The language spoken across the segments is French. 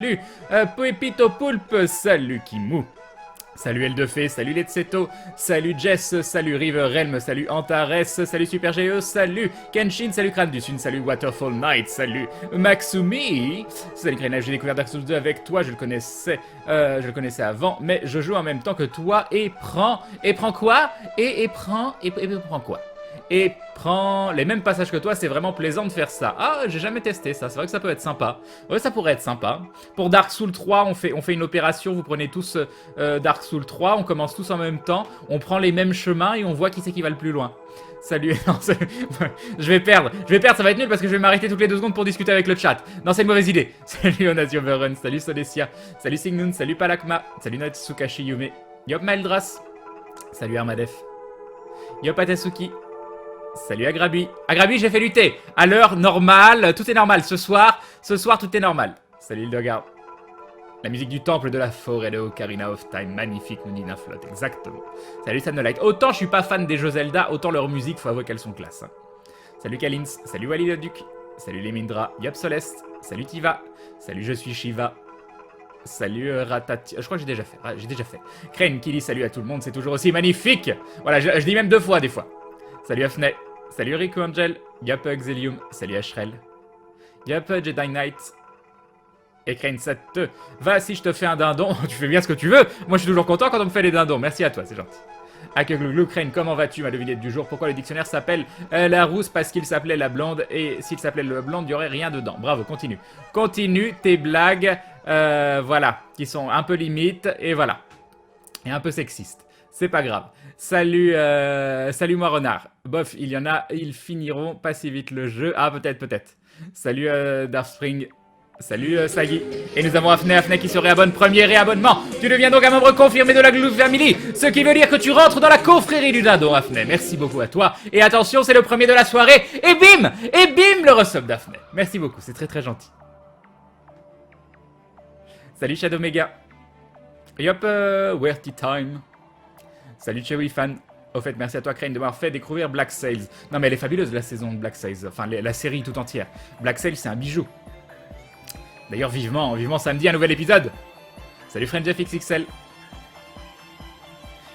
Salut Pepito Poulpe, salut Kimou, salut Eldefé, salut Letseto, salut Jess, salut Riverhelm, salut Antares, salut Super GE, salut Kenshin, salut Crâne du Sud, salut Waterfall Knight, salut Maxumi, salut Grenage, j'ai découvert Dark Souls 2 avec toi, je le connaissais avant, mais je joue en même temps que toi et prends quoi et prends quoi et prends les mêmes passages que toi, c'est vraiment plaisant de faire ça. Ah, j'ai jamais testé ça, c'est vrai que ça peut être sympa. Ouais, ça pourrait être sympa. Pour Dark Souls 3, on fait une opération, vous prenez tous Dark Souls 3, on commence tous en même temps, on prend les mêmes chemins et on voit qui c'est qui va le plus loin. Salut, non, je vais perdre, ça va être nul parce que je vais m'arrêter toutes les 2 secondes pour discuter avec le chat. Non, c'est une mauvaise idée. Salut Onasio Overrun, salut Solesia, salut Signun, salut Palakma, salut Natsukashi Yume, yop Maldras, salut Armadef, yop Atesuki. Salut Agrabi. Agrabi, j'ai fait lutter. À l'heure normale, tout est normal. Ce soir, tout est normal. Salut Hildegard. La musique du temple de la forêt de Ocarina of Time. Magnifique, nous dit Naflot. Exactement. Salut Samnolight. Autant je suis pas fan des jeux Zelda, autant leur musique, faut avouer qu'elles sont classe. Hein. Salut Kalins. Salut Wally le Duc. Salut Lemindra. Yop Soleste. Salut Tiva. Salut Je suis Shiva. Salut Ratati. Je crois que j'ai déjà fait. Crane qui dit salut à tout le monde, c'est toujours aussi magnifique. Voilà, je dis même 2 fois des fois. Salut Afney. Salut Rico Angel, yop Xelium, salut Ashrel, yop Jedi Knight, et Crane ça te va si je te fais un dindon, tu fais bien ce que tu veux, moi je suis toujours content quand on me fait les dindons, merci à toi, c'est gentil. Akeglouglou, Crane, comment vas-tu, ma devinette du jour, pourquoi le dictionnaire s'appelle la rousse, parce qu'il s'appelait la blonde, et s'il s'appelait la blonde, il n'y aurait rien dedans, bravo, continue. Continue tes blagues, voilà, qui sont un peu limites, et voilà, et un peu sexistes. C'est pas grave. Salut moi renard. Bof, il y en a, ils finiront pas si vite le jeu. Ah, peut-être. Salut Darkspring. Salut Sagi. Et nous avons Afney qui se réabonne. Premier réabonnement. Tu deviens donc un membre confirmé de la Glue Family. Ce qui veut dire que tu rentres dans la confrérie du dindon, Afney. Merci beaucoup à toi. Et attention, c'est le premier de la soirée. Et bim, le resub d'Afney. Merci beaucoup, c'est très gentil. Salut Shadow Mega. Yop, Werty Time. Salut Chewy Fan. Au fait, merci à toi Crane de m'avoir fait découvrir Black Sails. Non mais elle est fabuleuse la saison de Black Sails. Enfin, la série tout entière. Black Sails, c'est un bijou. D'ailleurs, vivement samedi, un nouvel épisode. Salut FriendJeff XXL.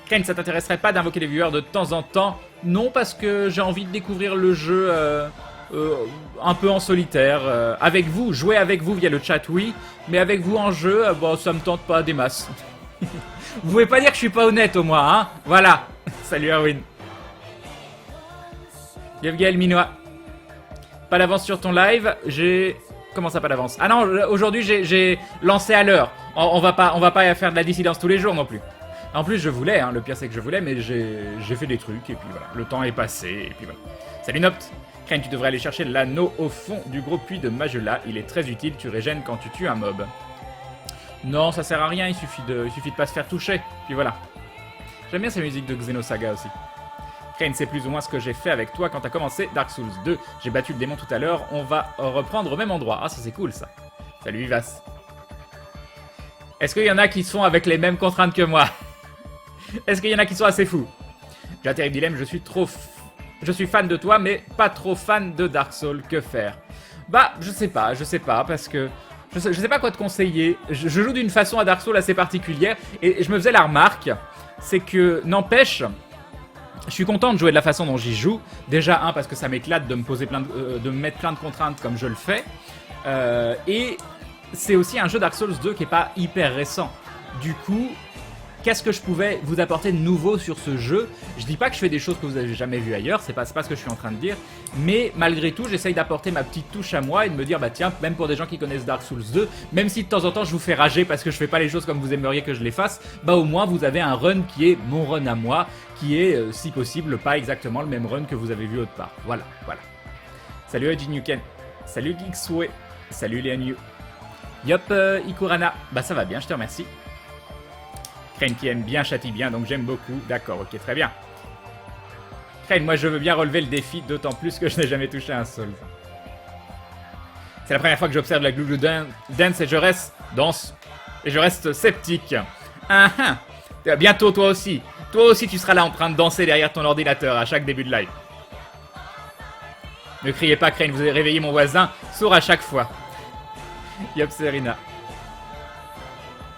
Crane, ça t'intéresserait pas d'invoquer les viewers de temps en temps? Non, parce que j'ai envie de découvrir le jeu un peu en solitaire. Avec vous, jouer avec vous via le chat, oui. Mais avec vous en jeu, bon, ça me tente pas des masses. Vous pouvez pas dire que je suis pas honnête au moins, hein? Voilà. Salut Erwin. Yevgaël Minois. Pas d'avance sur ton live. Comment ça, pas d'avance? Ah non, aujourd'hui j'ai lancé à l'heure. On va pas faire de la dissidence tous les jours non plus. En plus, je voulais, hein, le pire c'est que je voulais, mais j'ai fait des trucs, et puis voilà. Le temps est passé, et puis voilà. Salut Nopt. Crane, tu devrais aller chercher l'anneau au fond du gros puits de Majula. Il est très utile, tu régènes quand tu tues un mob. Non, ça sert à rien, il suffit de pas se faire toucher. Puis voilà. J'aime bien ces musiques de Xenosaga aussi. Crane, c'est plus ou moins ce que j'ai fait avec toi quand t'as commencé Dark Souls 2. J'ai battu le démon tout à l'heure, on va reprendre au même endroit. Ah, ça c'est cool ça. Salut Vivas. Est-ce qu'il y en a qui sont avec les mêmes contraintes que moi? Est-ce qu'il y en a qui sont assez fous? J'ai un terrible dilemme, je suis fan de toi, mais pas trop fan de Dark Souls. Que faire? Bah, je sais pas, parce que... Je sais pas quoi te conseiller. Je joue d'une façon à Dark Souls assez particulière. Et je me faisais la remarque, c'est que, n'empêche, je suis content de jouer de la façon dont j'y joue. Déjà, parce que ça m'éclate de me mettre plein de contraintes comme je le fais. Et c'est aussi un jeu Dark Souls 2 qui est pas hyper récent. Du coup, qu'est-ce que je pouvais vous apporter de nouveau sur ce jeu? Je dis pas que je fais des choses que vous avez jamais vues ailleurs, c'est pas ce que je suis en train de dire, mais malgré tout, j'essaye d'apporter ma petite touche à moi et de me dire, bah tiens, même pour des gens qui connaissent Dark Souls 2, même si de temps en temps je vous fais rager parce que je fais pas les choses comme vous aimeriez que je les fasse, bah au moins vous avez un run qui est mon run à moi, qui est, si possible, pas exactement le même run que vous avez vu autre part. Voilà. Salut Eddie Newken, salut Geeksway, salut Léon. Yop, Ikurana, bah ça va bien, je te remercie. Crane qui aime bien, châtie bien, donc j'aime beaucoup. D'accord, ok, très bien. Crane, moi je veux bien relever le défi, d'autant plus que je n'ai jamais touché un Souls. C'est la première fois que j'observe la Glue Dance et je reste sceptique. Bientôt toi aussi tu seras là en train de danser derrière ton ordinateur à chaque début de live. Ne criez pas Crane, vous avez réveillé mon voisin, sourd à chaque fois. Yop Serena.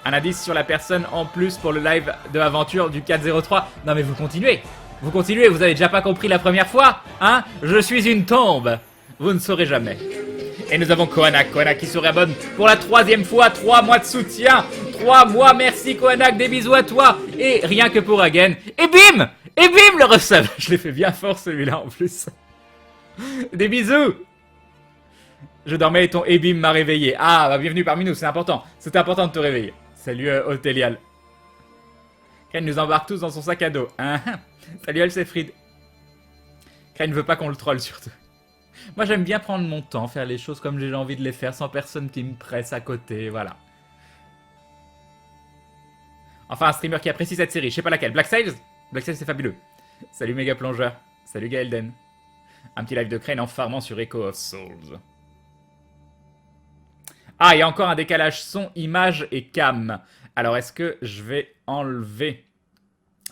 Un indice sur la personne en plus pour le live de aventure du 403. Non mais vous continuez. Vous continuez, vous avez déjà pas compris la première fois, hein? Je suis une tombe. Vous ne saurez jamais. Et nous avons Kohanak qui se réabonne pour la 3e fois, 3 mois de soutien. 3 mois, merci Kohanak, des bisous à toi. Et rien que pour Hagen. Et bim, le resub. Je l'ai fait bien fort celui-là en plus. Des bisous. Je dormais et ton Ebim m'a réveillé. Ah, bah bienvenue parmi nous, c'est important. C'était important de te réveiller. Salut Othélial. Crane nous embarque tous dans son sac à dos. Salut Alcefrid. Crane ne veut pas qu'on le troll surtout. Moi j'aime bien prendre mon temps, faire les choses comme j'ai envie de les faire, sans personne qui me presse à côté, voilà. Enfin un streamer qui apprécie cette série, je sais pas laquelle. Black Sails c'est fabuleux. Salut Méga Plongeur. Salut Gaelden. Un petit live de Crane en farmant sur Echo of Souls. Ah, il y a encore un décalage son, image et cam. Alors est-ce que je vais enlever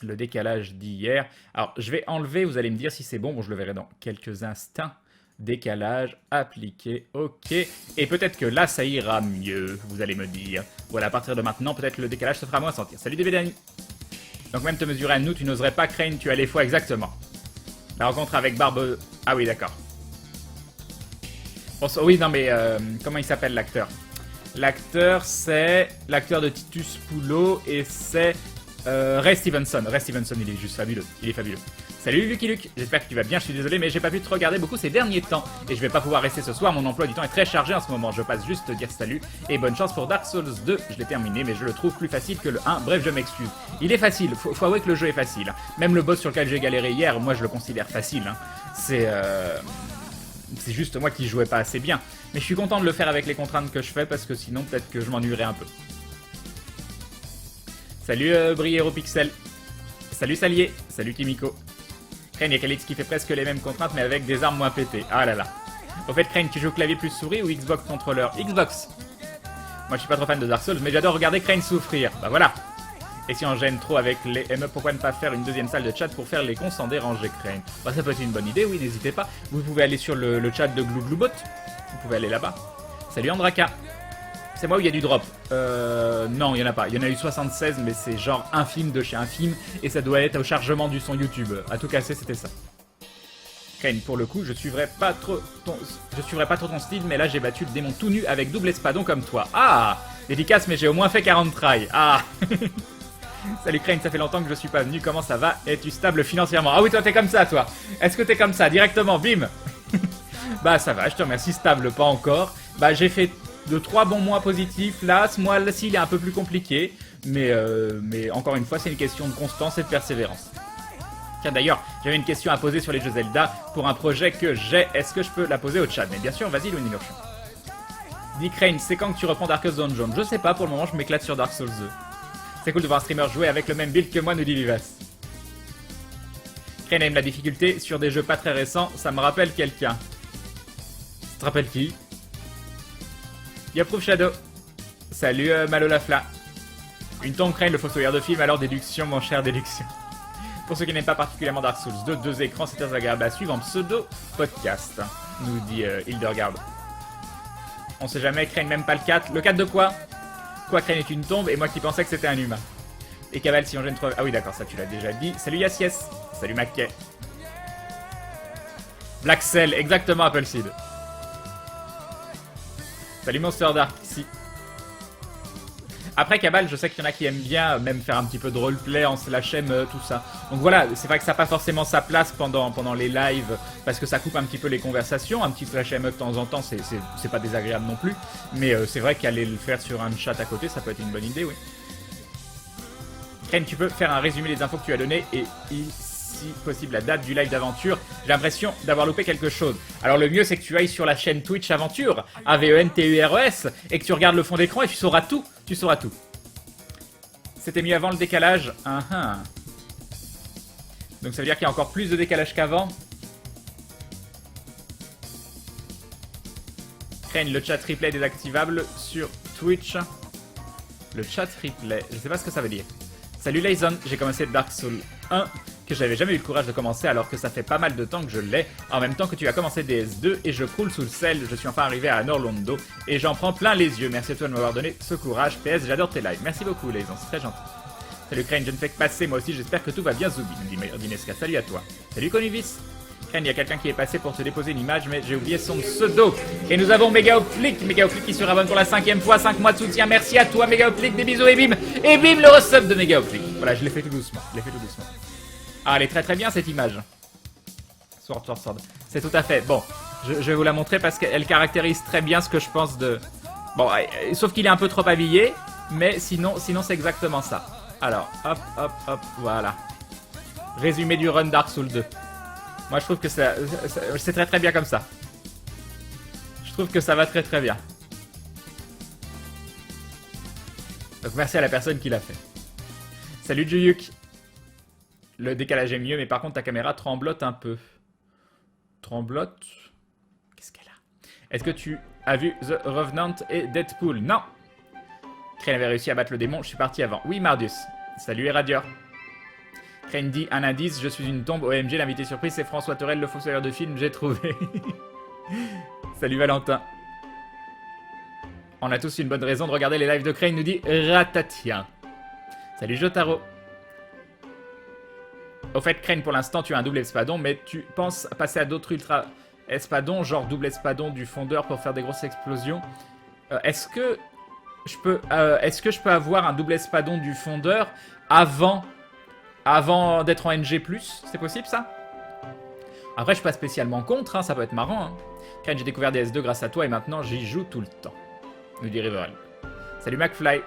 le décalage d'hier? Alors je vais enlever, vous allez me dire si c'est bon, je le verrai dans quelques instants. Décalage, appliqué, ok. Et peut-être que là, ça ira mieux, vous allez me dire. Voilà, à partir de maintenant, peut-être le décalage se fera moins sentir. Salut DBDani. Donc même te mesurer à nous, tu n'oserais pas, Crane, tu as les fois exactement. La rencontre avec Barbe... Ah oui, d'accord. Bon, oui, non mais, comment il s'appelle l'acteur? L'acteur, c'est l'acteur de Titus Poulot, et c'est Ray Stevenson. Ray Stevenson, il est juste fabuleux, il est fabuleux. Salut Lucky Luke, j'espère que tu vas bien, je suis désolé mais j'ai pas pu te regarder beaucoup ces derniers temps et je vais pas pouvoir rester ce soir, mon emploi du temps est très chargé en ce moment, je passe juste te dire salut et bonne chance pour Dark Souls 2, je l'ai terminé mais je le trouve plus facile que le 1, bref je m'excuse. Il est facile, faut avouer que le jeu est facile, même le boss sur lequel j'ai galéré hier, moi je le considère facile, hein. C'est juste moi qui jouais pas assez bien, mais je suis content de le faire avec les contraintes que je fais parce que sinon peut-être que je m'ennuierais un peu. Salut Briero Pixel, salut Salier, salut Kimiko. Crane, il y a Calix qui fait presque les mêmes contraintes mais avec des armes moins pétées. Ah là là. Au fait, Crane, tu joues clavier plus souris ou Xbox contrôleur? Xbox. Moi je suis pas trop fan de Dark Souls mais j'adore regarder Crane souffrir. Bah voilà. Et si on gêne trop avec les ME, pourquoi ne pas faire une deuxième salle de chat pour faire les cons sans déranger Crane? Bah ça peut être une bonne idée, oui, n'hésitez pas. Vous pouvez aller sur le chat de Glouglou-Bot. Vous pouvez aller là-bas. Salut Andraka. C'est moi où il y a du drop. Non, il n'y en a pas. Il y en a eu 76, mais c'est genre infime de chez infime. Et ça doit être au chargement du son YouTube. À tout casser, c'était ça. Crane, pour le coup, je suivrai pas trop ton style, mais là j'ai battu le démon tout nu avec double espadon comme toi. Ah, dédicace, mais j'ai au moins fait 40 tries. Ah. Salut Crane, ça fait longtemps que je suis pas venu. Comment ça va? Es-tu stable financièrement? Ah oui, toi t'es comme ça, toi. Est-ce que t'es comme ça, directement, bim? Bah ça va, je te remercie. Stable, pas encore. Bah j'ai fait... de 3 bons mois positifs, là, ce mois-ci, il est un peu plus compliqué, mais encore une fois, c'est une question de constance et de persévérance. Tiens, d'ailleurs, j'avais une question à poser sur les jeux Zelda pour un projet que j'ai. Est-ce que je peux la poser au chat? Mais bien sûr, vas-y, Louis Nurchon. Dick Rain, c'est quand que tu reprends Darkest Dungeon? Je sais pas, pour le moment, je m'éclate sur Dark Souls 2. C'est cool de voir un streamer jouer avec le même build que moi, nous dit Vivas. Crane aime la difficulté sur des jeux pas très récents, ça me rappelle quelqu'un. Ça te rappelle qui? Yaproof Shadow. Salut Malo Lafla. Une tombe Crane, le fossoyeur de film, alors déduction, mon cher déduction. Pour ceux qui n'aiment pas particulièrement Dark Souls 2, 2 écrans, c'est très agréable à suivre en pseudo podcast, nous dit Hildegarde. On sait jamais, Crane même pas le 4. Le 4 de quoi? Quoi, Crane est une tombe et moi qui pensais que c'était un humain. Et Cabal, si on gêne trop... Ah oui, d'accord, ça tu l'as déjà dit. Salut Yassies. Salut Mackay. Black Cell, exactement Appleseed. Salut Monster Dark, ici. Après Cabal, je sais qu'il y en a qui aiment bien même faire un petit peu de roleplay en slash M, tout ça. Donc voilà, c'est vrai que ça n'a pas forcément sa place pendant les lives, parce que ça coupe un petit peu les conversations. Un petit slash M de temps en temps, c'est pas désagréable non plus. Mais c'est vrai qu'aller le faire sur un chat à côté, ça peut être une bonne idée, oui. Crane, tu peux faire un résumé des infos que tu as données et si possible la date du live d'aventure. J'ai l'impression d'avoir loupé quelque chose. Alors le mieux c'est que tu ailles sur la chaîne Twitch Aventure, AVENTURES, et que tu regardes le fond d'écran et tu sauras tout. Tu sauras tout. C'était mis avant le décalage. Donc ça veut dire qu'il y a encore plus de décalage qu'avant. Crane, le chat replay désactivable sur Twitch. Le chat replay, je sais pas ce que ça veut dire. Salut Layson, j'ai commencé Dark Souls 1 que j'avais jamais eu le courage de commencer alors que ça fait pas mal de temps que je l'ai. En même temps que tu as commencé DS2 et je croule sous le sel. Je suis enfin arrivé à Norlondo et j'en prends plein les yeux. Merci à toi de m'avoir donné ce courage. PS, j'adore tes lives. Merci beaucoup, les gens, c'est très gentil. Salut Crane, je ne fais que passer, moi aussi, j'espère que tout va bien, Zoubi, nous dit Dineska. Salut à toi. Salut Conuvis. Crane, il y a quelqu'un qui est passé pour te déposer une image, mais j'ai oublié son pseudo. Et nous avons Megaopflick qui se rabonne pour la 5e fois, 5 mois de soutien. Merci à toi, Megaopflick, des bisous et bim. Et bim, le resub de Megaopflick. Voilà, je l'ai fait tout doucement, Ah, elle est très très bien cette image. Sword. C'est tout à fait. Bon, je vais vous la montrer parce qu'elle caractérise très bien ce que je pense de... Bon, sauf qu'il est un peu trop habillé, mais sinon c'est exactement ça. Alors, hop, voilà. Résumé du run Dark Souls 2. Moi, je trouve que c'est très très bien comme ça. Je trouve que ça va très très bien. Donc, merci à la personne qui l'a fait. Salut Juyuk. Le décalage est mieux, mais par contre, ta caméra tremblote un peu. Tremblote? Qu'est-ce qu'elle a? Est-ce que tu as vu The Revenant et Deadpool? Non. Crane avait réussi à battre le démon, je suis parti avant. Oui, Mardius. Salut Eradior. Crane dit un indice, je suis une tombe. OMG, l'invité surprise, c'est François Torel, le fossoyeur de film, j'ai trouvé. Salut Valentin. On a tous une bonne raison de regarder les lives de Crane, nous dit Ratatia. Salut Jotaro. Au fait, Crane, pour l'instant, tu as un double espadon, mais tu penses passer à d'autres ultra espadons, genre double espadon du fondeur pour faire des grosses explosions. Est-ce que je peux avoir un double espadon du fondeur avant d'être en NG+? C'est possible, ça? Après, je suis pas spécialement contre, hein, ça peut être marrant. Hein. Crane, j'ai découvert DS2 grâce à toi et maintenant, j'y joue tout le temps. Nous dit Riverel. Salut McFly.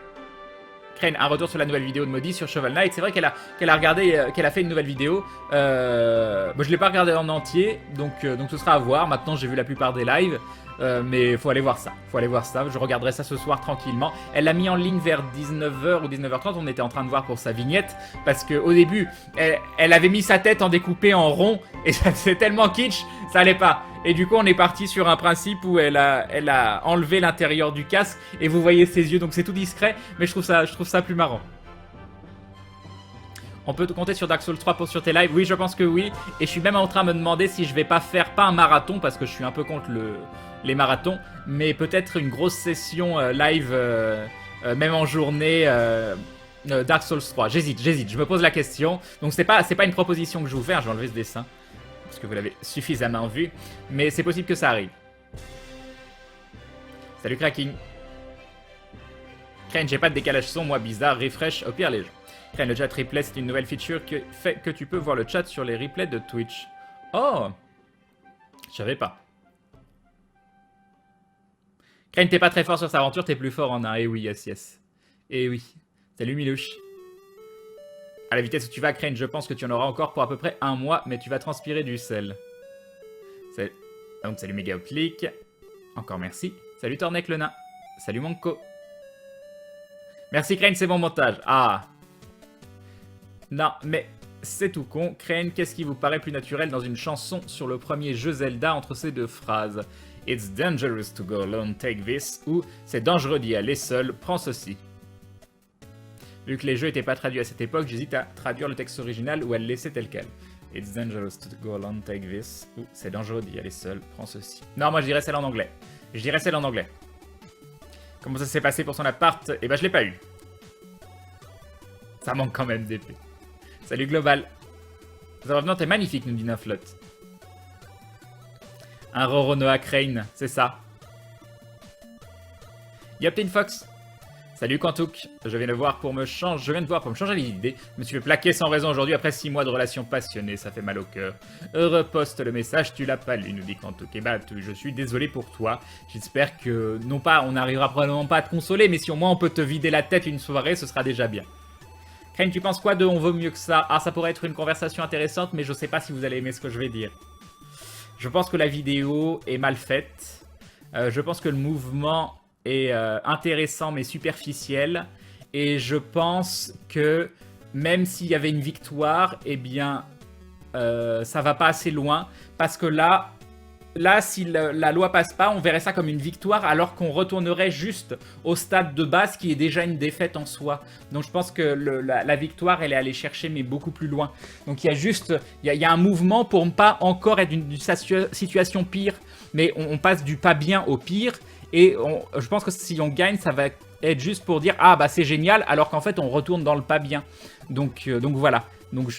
Crane, un retour sur la nouvelle vidéo de Maudit sur Shovel Knight. C'est vrai qu'elle a regardé, qu'elle a fait une nouvelle vidéo. Moi, je l'ai pas regardée en entier, donc ce sera à voir. Maintenant, j'ai vu la plupart des lives, mais faut aller voir ça. Je regarderai ça ce soir tranquillement. Elle l'a mis en ligne vers 19h ou 19h30. On était en train de voir pour sa vignette, parce qu'au début, elle avait mis sa tête en découpé en rond, et c'est tellement kitsch, ça allait pas. Et du coup, on est parti sur un principe où elle a enlevé l'intérieur du casque et vous voyez ses yeux, donc c'est tout discret, mais je trouve ça plus marrant. On peut compter sur Dark Souls 3 sur tes lives? Oui, je pense que oui. Et je suis même en train de me demander si je vais pas faire, pas un marathon, parce que je suis un peu contre les marathons, mais peut-être une grosse session live, même en journée, Dark Souls 3. J'hésite, je me pose la question. Donc c'est pas une proposition que je vous fais, hein, je vais enlever ce dessin. Parce que vous l'avez suffisamment vu, mais c'est possible que ça arrive. Salut Cracking. Crane, j'ai pas de décalage son, moi bizarre, refresh, au pire les gens. Crane, le chat replay, c'est une nouvelle feature qui fait que tu peux voir le chat sur les replays de Twitch. Oh, je savais pas. Crane, t'es pas très fort sur cette aventure, t'es plus fort en un. Eh oui, yes. Eh oui. Salut Milouche. À la vitesse où tu vas, Crane, je pense que tu en auras encore pour à peu près un mois, mais tu vas transpirer du sel. Donc, salut Megaoplik. Encore merci. Salut Tornek le nain. Salut Monko. Merci Crane, c'est bon montage. Ah. Non, mais c'est tout con. Crane, qu'est-ce qui vous paraît plus naturel dans une chanson sur le premier jeu Zelda entre ces deux phrases? It's dangerous to go alone, take this. Ou c'est dangereux d'y aller seul, prends ceci. Vu que les jeux n'étaient pas traduits à cette époque, j'hésite à traduire le texte original ou à le laisser tel quel. It's dangerous to go alone, take this. Ou c'est dangereux d'y aller seul, prends ceci. Non, moi je dirais celle en anglais. Comment ça s'est passé pour son appart? Eh ben je l'ai pas eu. Ça manque quand même d'épée. Salut Global. The Revenant est magnifique, nous dit Naflot. Un Roronoa Crane, c'est ça. Yoptin Fox. Salut Quantouk, je viens de voir pour me changer les idées. Je me suis fait plaquer sans raison aujourd'hui après 6 mois de relations passionnées, ça fait mal au cœur. Reposte le message, tu l'as pas lu, nous dit Quantouk. Et bah, je suis désolé pour toi. J'espère que, non pas, on n'arrivera probablement pas à te consoler, mais si au moins on peut te vider la tête une soirée, ce sera déjà bien. Crane, tu penses quoi de On vaut mieux que ça? Ah, ça pourrait être une conversation intéressante, mais je sais pas si vous allez aimer ce que je vais dire. Je pense que la vidéo est mal faite. Je pense que le mouvement est intéressant mais superficiel. Et je pense que même s'il y avait une victoire, eh bien, ça va pas assez loin. Parce que là, là, si la loi passe pas, on verrait ça comme une victoire, alors qu'on retournerait juste au stade de base, qui est déjà une défaite en soi. Donc je pense que la victoire, elle est allée chercher, mais beaucoup plus loin. Donc il y a juste, il y a un mouvement pour ne pas encore être d'une situation pire, mais on passe du pas bien au pire, et je pense que si on gagne, ça va être juste pour dire « Ah, bah c'est génial », alors qu'en fait, on retourne dans le pas bien. Donc voilà. Donc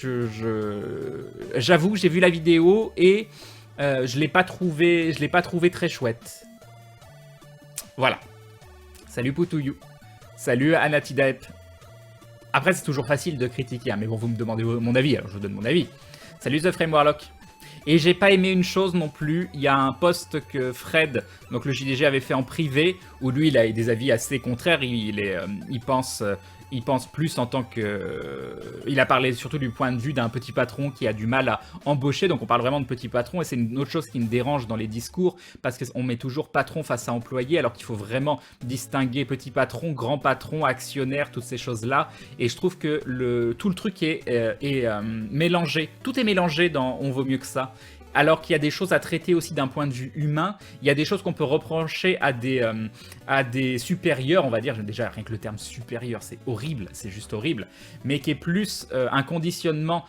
j'avoue, j'ai vu la vidéo, et... je l'ai pas trouvé très chouette. Voilà. Salut Poutouyou. Salut Anatidaep. Après, c'est toujours facile de critiquer, hein, mais bon, vous me demandez mon avis, alors je vous donne mon avis. Salut The Frame Warlock. Et j'ai pas aimé une chose non plus, il y a un post que Fred, donc le JDG, avait fait en privé, où lui, il a des avis assez contraires, il pense plus en tant que... Il a parlé surtout du point de vue d'un petit patron qui a du mal à embaucher, donc on parle vraiment de petit patron, et c'est une autre chose qui me dérange dans les discours, parce qu'on met toujours patron face à employé, alors qu'il faut vraiment distinguer petit patron, grand patron, actionnaire, toutes ces choses-là, et je trouve que tout le truc est mélangé, tout est mélangé dans On vaut mieux que ça. Alors qu'il y a des choses à traiter aussi d'un point de vue humain, il y a des choses qu'on peut reprocher à des supérieurs, on va dire, déjà rien que le terme supérieur, c'est horrible, c'est juste horrible, mais qui est plus un conditionnement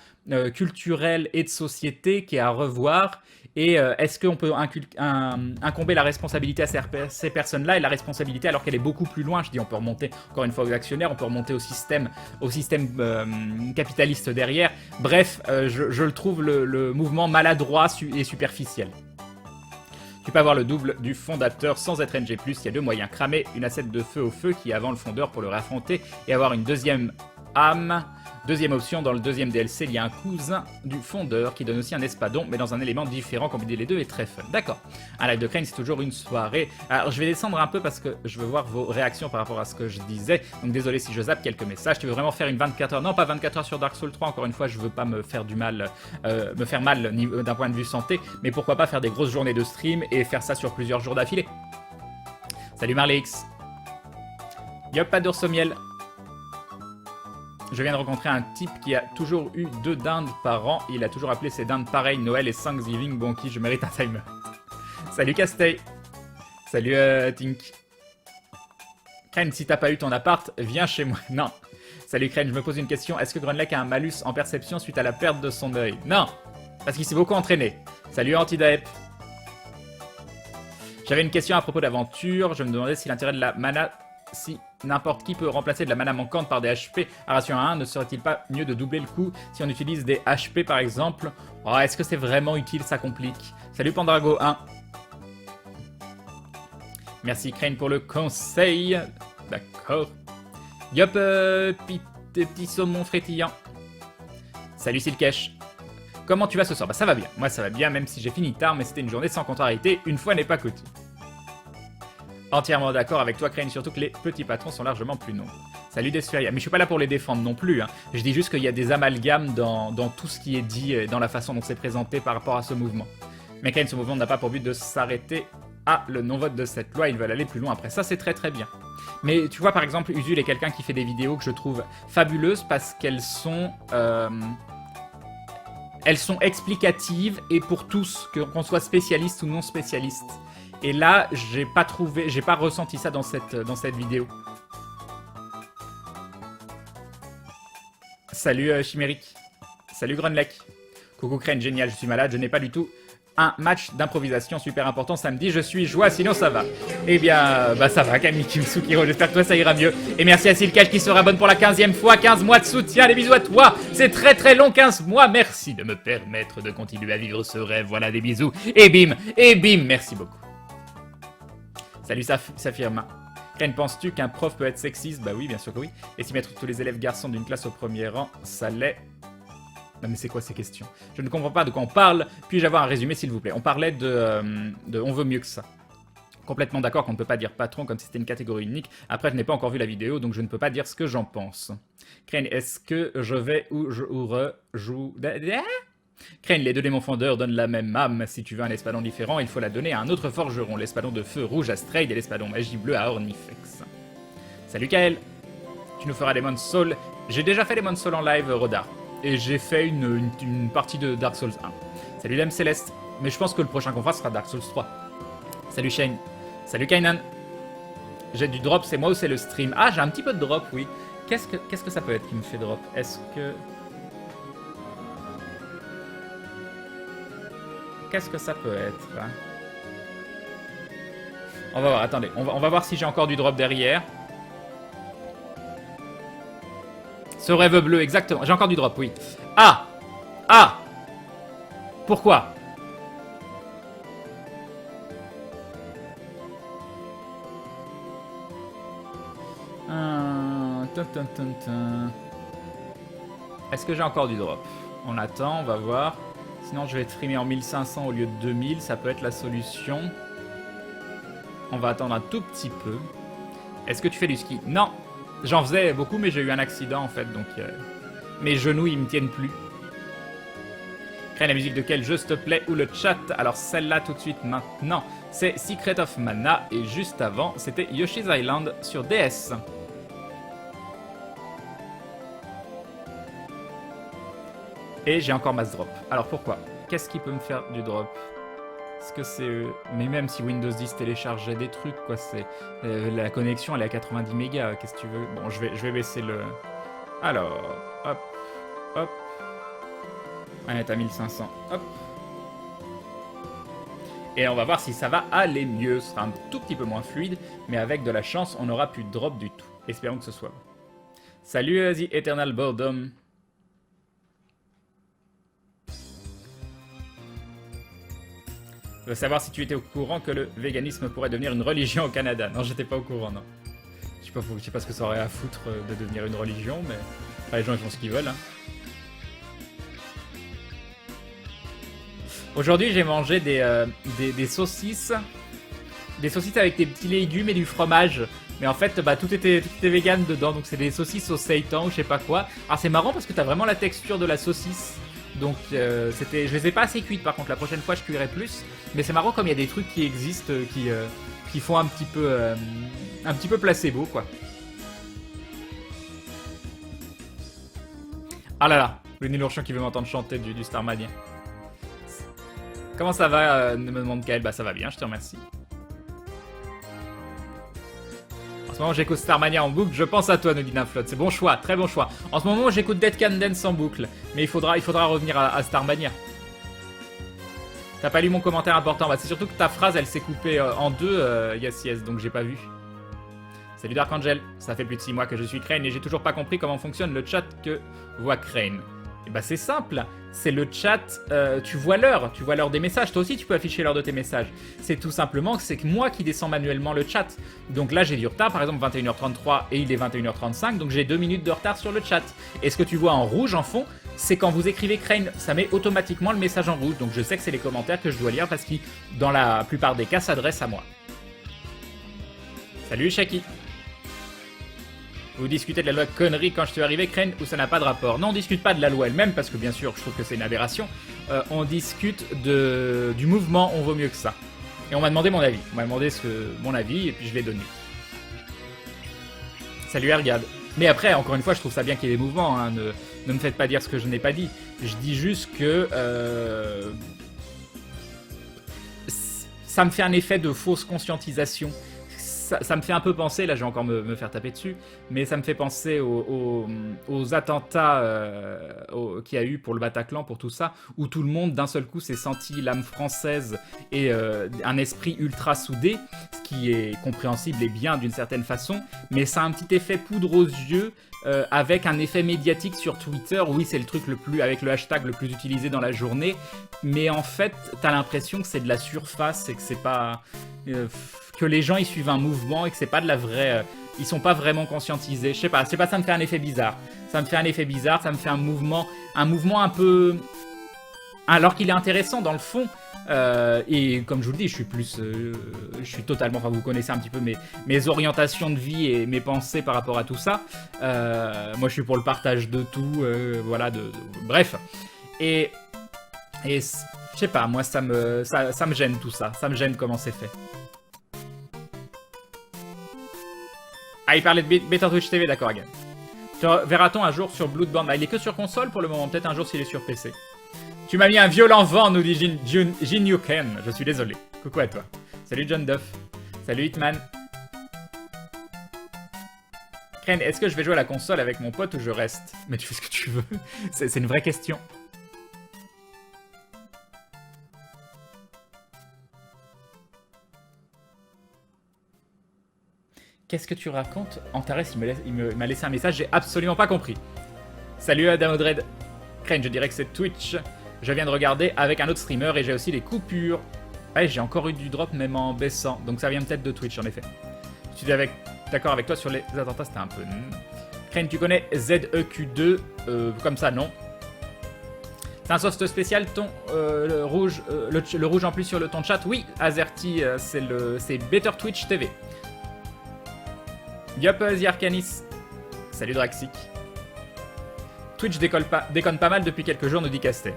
culturel et de société qui est à revoir. Et est-ce qu'on peut incomber la responsabilité à ces personnes-là, et la responsabilité alors qu'elle est beaucoup plus loin? Je dis, on peut remonter encore une fois aux actionnaires, on peut remonter au système capitaliste derrière. Bref, je le trouve le mouvement maladroit et superficiel. Tu peux avoir le double du fondateur sans être NG+, il y a deux moyens. Cramer une asset de feu au feu qui est avant le fondeur pour le réaffronter, et avoir une deuxième âme. Deuxième option, dans le deuxième DLC, il y a un cousin du fondeur qui donne aussi un espadon, mais dans un élément différent. Combiner les deux est très fun. D'accord. Un live de Crane, c'est toujours une soirée. Alors, je vais descendre un peu parce que je veux voir vos réactions par rapport à ce que je disais. Donc, désolé si je zappe quelques messages. Tu veux vraiment faire une 24 heures? Non, pas 24 heures sur Dark Souls 3. Encore une fois, je veux pas me faire du mal, d'un point de vue santé. Mais pourquoi pas faire des grosses journées de stream et faire ça sur plusieurs jours d'affilée. Salut Marlix. Yop, pas d'ours au miel. Je viens de rencontrer un type qui a toujours eu 2 dindes par an. Il a toujours appelé ses dindes pareilles Noël et Thanksgiving. Bon, qui je mérite un timer. Salut Castey. Salut Tink. Crane, si t'as pas eu ton appart, viens chez moi. Non. Salut Crane, je me pose une question. Est-ce que Grunlech a un malus en perception suite à la perte de son œil? Non. Parce qu'il s'est beaucoup entraîné. Salut Antidaep. J'avais une question à propos d'aventure. Je me demandais si l'intérêt de la mana... Si n'importe qui peut remplacer de la mana manquante par des HP à ration 1, ne serait-il pas mieux de doubler le coût si on utilise des HP par exemple? Oh, est-ce que c'est vraiment utile? Ça complique. Salut Pandrago 1. Merci Crane pour le conseil. D'accord. Yop, petit saumon frétillant. Salut Silkesh. Comment tu vas ce soir? Bah ça va bien. Moi ça va bien, même si j'ai fini tard, mais c'était une journée sans contrariété. Une fois n'est pas coutume. Entièrement d'accord avec toi, Crane, surtout que les petits patrons sont largement plus nombreux. Salut Desferia, mais je suis pas là pour les défendre non plus, hein. Je dis juste qu'il y a des amalgames dans tout ce qui est dit, dans la façon dont c'est présenté par rapport à ce mouvement. Mais Crane, ce mouvement n'a pas pour but de s'arrêter à le non-vote de cette loi, ils veulent aller plus loin après. Ça, c'est très très bien. Mais tu vois, par exemple, Usul est quelqu'un qui fait des vidéos que je trouve fabuleuses parce qu'elles sont... elles sont explicatives et pour tous, qu'on soit spécialiste ou non spécialiste. Et là, j'ai pas ressenti ça dans cette vidéo. Salut Chimérique. Salut Grunlech. Coucou Crane, génial, je suis malade, je n'ai pas du tout un match d'improvisation super important samedi, je suis joie, sinon ça va. Eh bien, bah ça va Camille Kimsukiro, j'espère que toi ça ira mieux. Et merci à Silkash qui se rabonne pour la 15e fois, 15 mois de soutien, des bisous à toi. C'est très très long, 15 mois, merci de me permettre de continuer à vivre ce rêve, voilà des bisous. Et bim, merci beaucoup. Salut Safirma. Crane, penses-tu qu'un prof peut être sexiste? Bah oui, bien sûr que oui. Et si mettre tous les élèves garçons d'une classe au premier rang, ça l'est? Non mais c'est quoi ces questions? Je ne comprends pas de quoi on parle. Puis-je avoir un résumé s'il vous plaît? On parlait de On veut mieux que ça. Complètement d'accord qu'on ne peut pas dire patron comme si c'était une catégorie unique. Après, je n'ai pas encore vu la vidéo, donc je ne peux pas dire ce que j'en pense. Crane, est-ce que je vais ou je rejoue... Crane, les deux démons fondeurs donnent la même âme. Si tu veux un espadon différent, il faut la donner à un autre forgeron. L'espadon de feu rouge à Strayed et l'espadon magie bleue à Ornifex. Salut Kael. Tu nous feras Demon's Soul. J'ai déjà fait Demon's Soul en live, Rodar. Et j'ai fait une partie de Dark Souls 1. Salut Dame Céleste. Mais je pense que le prochain qu'on fera sera Dark Souls 3. Salut Shane. Salut Kainan. J'ai du drop, c'est moi ou c'est le stream? Ah, j'ai un petit peu de drop, oui. Qu'est-ce que ça peut être qui me fait drop? Est-ce que... Qu'est-ce que ça peut être hein? On va voir, attendez. On va voir si j'ai encore du drop derrière. Ce rêve bleu, exactement. J'ai encore du drop, oui. Ah! Ah! Pourquoi? Est-ce que j'ai encore du drop? On attend, on va voir. Sinon, je vais être streamer en 1500 au lieu de 2000. Ça peut être la solution. On va attendre un tout petit peu. Est-ce que tu fais du ski? Non. J'en faisais beaucoup, mais j'ai eu un accident, en fait. Donc, mes genoux, ils me tiennent plus. Crée la musique de quel jeu, s'il te plaît? Ou le chat? Alors, celle-là, tout de suite, maintenant. C'est Secret of Mana. Et juste avant, c'était Yoshi's Island sur DS. Et j'ai encore mass drop. Alors pourquoi? Qu'est-ce qui peut me faire du drop? Est-ce que c'est... Mais même si Windows 10 téléchargeait des trucs, quoi, c'est... la connexion, elle est à 90 mégas, qu'est-ce que tu veux? Bon, je vais baisser le... Alors, hop, hop. On est à 1500, hop. Et on va voir si ça va aller mieux. Ce sera un tout petit peu moins fluide, mais avec de la chance, on n'aura plus de drop du tout. Espérons que ce soit bon. Salut, The Eternal Boredom. Je veux savoir si tu étais au courant que le véganisme pourrait devenir une religion au Canada. Non, j'étais pas au courant, non. Je sais pas ce que ça aurait à foutre de devenir une religion, mais enfin, les gens ils font ce qu'ils veulent. Hein. Aujourd'hui, j'ai mangé des saucisses. Des saucisses avec des petits légumes et du fromage. Mais en fait, bah, tout était vegan dedans. Donc c'est des saucisses au seitan ou je sais pas quoi. Alors c'est marrant parce que t'as vraiment la texture de la saucisse. Donc je les ai pas assez cuites par contre, la prochaine fois je cuirai plus. Mais c'est marrant comme il y a des trucs qui existent qui font un petit peu placebo quoi. Ah là là, le Nilourchon qui veut m'entendre chanter du Starmania. Comment ça va me demande Kael, bah ça va bien, je te remercie. En ce moment j'écoute Starmania en boucle, je pense à toi, nous dit Nymflot. C'est bon choix, très bon choix. En ce moment j'écoute Dead Can Dance en boucle, mais il faudra revenir à Starmania. T'as pas lu mon commentaire important, bah c'est surtout que ta phrase elle s'est coupée en deux, yes, donc j'ai pas vu. Salut Dark Angel, ça fait plus de 6 mois que je suis Crane et j'ai toujours pas compris comment fonctionne le chat que voit Crane. Et bah c'est simple, c'est le chat, tu vois l'heure des messages, toi aussi tu peux afficher l'heure de tes messages. C'est tout simplement que c'est moi qui descends manuellement le chat. Donc là j'ai du retard, par exemple 21h33 et il est 21h35, donc j'ai 2 minutes de retard sur le chat. Et ce que tu vois en rouge en fond, c'est quand vous écrivez Crane, ça met automatiquement le message en rouge. Donc je sais que c'est les commentaires que je dois lire parce qu'ils, dans la plupart des cas, s'adressent à moi. Salut Shaki. Vous discutez de la loi de conneries quand je suis arrivé, Crane, ou ça n'a pas de rapport? Non, on discute pas de la loi elle-même, parce que bien sûr, je trouve que c'est une aberration. On discute du mouvement, on vaut mieux que ça. Et on m'a demandé mon avis. On m'a demandé mon avis, et puis je l'ai donné. Salut Ergad. Mais après, encore une fois, je trouve ça bien qu'il y ait des mouvements. Hein. Ne me faites pas dire ce que je n'ai pas dit. Je dis juste que... ça me fait un effet de fausse conscientisation. Ça me fait un peu penser, là je vais encore me faire taper dessus, mais ça me fait penser aux attentats qu'il y a eu pour le Bataclan, pour tout ça, où tout le monde d'un seul coup s'est senti l'âme française et un esprit ultra soudé, ce qui est compréhensible et bien d'une certaine façon, mais ça a un petit effet poudre aux yeux, avec un effet médiatique sur Twitter. Oui, c'est le truc avec le hashtag le plus utilisé dans la journée, mais en fait, t'as l'impression que c'est de la surface et que c'est pas... que les gens ils suivent un mouvement et que c'est pas de la vraie... ils sont pas vraiment conscientisés. Je sais pas, ça me fait un effet bizarre. Ça me fait un effet bizarre, ça me fait un mouvement un peu... Alors qu'il est intéressant dans le fond. Et comme je vous le dis, je suis totalement... Enfin, vous connaissez un petit peu mes orientations de vie et mes pensées par rapport à tout ça. Moi, je suis pour le partage de tout, voilà, bref. Et je sais pas, moi, ça me gêne tout ça. Ça me gêne comment c'est fait. Ah, il parlait de Better Twitch TV, d'accord, Again. Verra-t-on un jour sur Bloodborne? Bah, il est que sur console pour le moment, peut-être un jour s'il est sur PC. Tu m'as mis un violent vent, nous dit Jin Yuken. Je suis désolé. Coucou à toi. Salut John Duff. Salut Hitman. Crane, est-ce que je vais jouer à la console avec mon pote ou je reste? Mais tu fais ce que tu veux. C'est une vraie question. Qu'est-ce que tu racontes? Antares, il m'a laissé un message, j'ai absolument pas compris. Salut Adam Odred. Crane, je dirais que c'est Twitch. Je viens de regarder avec un autre streamer et j'ai aussi les coupures. Ouais, j'ai encore eu du drop même en baissant. Donc ça vient peut-être de Twitch en effet. Je suis d'accord avec toi sur les attentats, c'était un peu... Crane, tu connais ZEQ2 comme ça, non. C'est un soft spécial, ton le rouge en plus sur le ton de chat. Oui, Azerty, c'est Better Twitch TV. Yup, The Arcanis. Salut Draxic. Twitch déconne pas mal depuis quelques jours, nous dit Castet.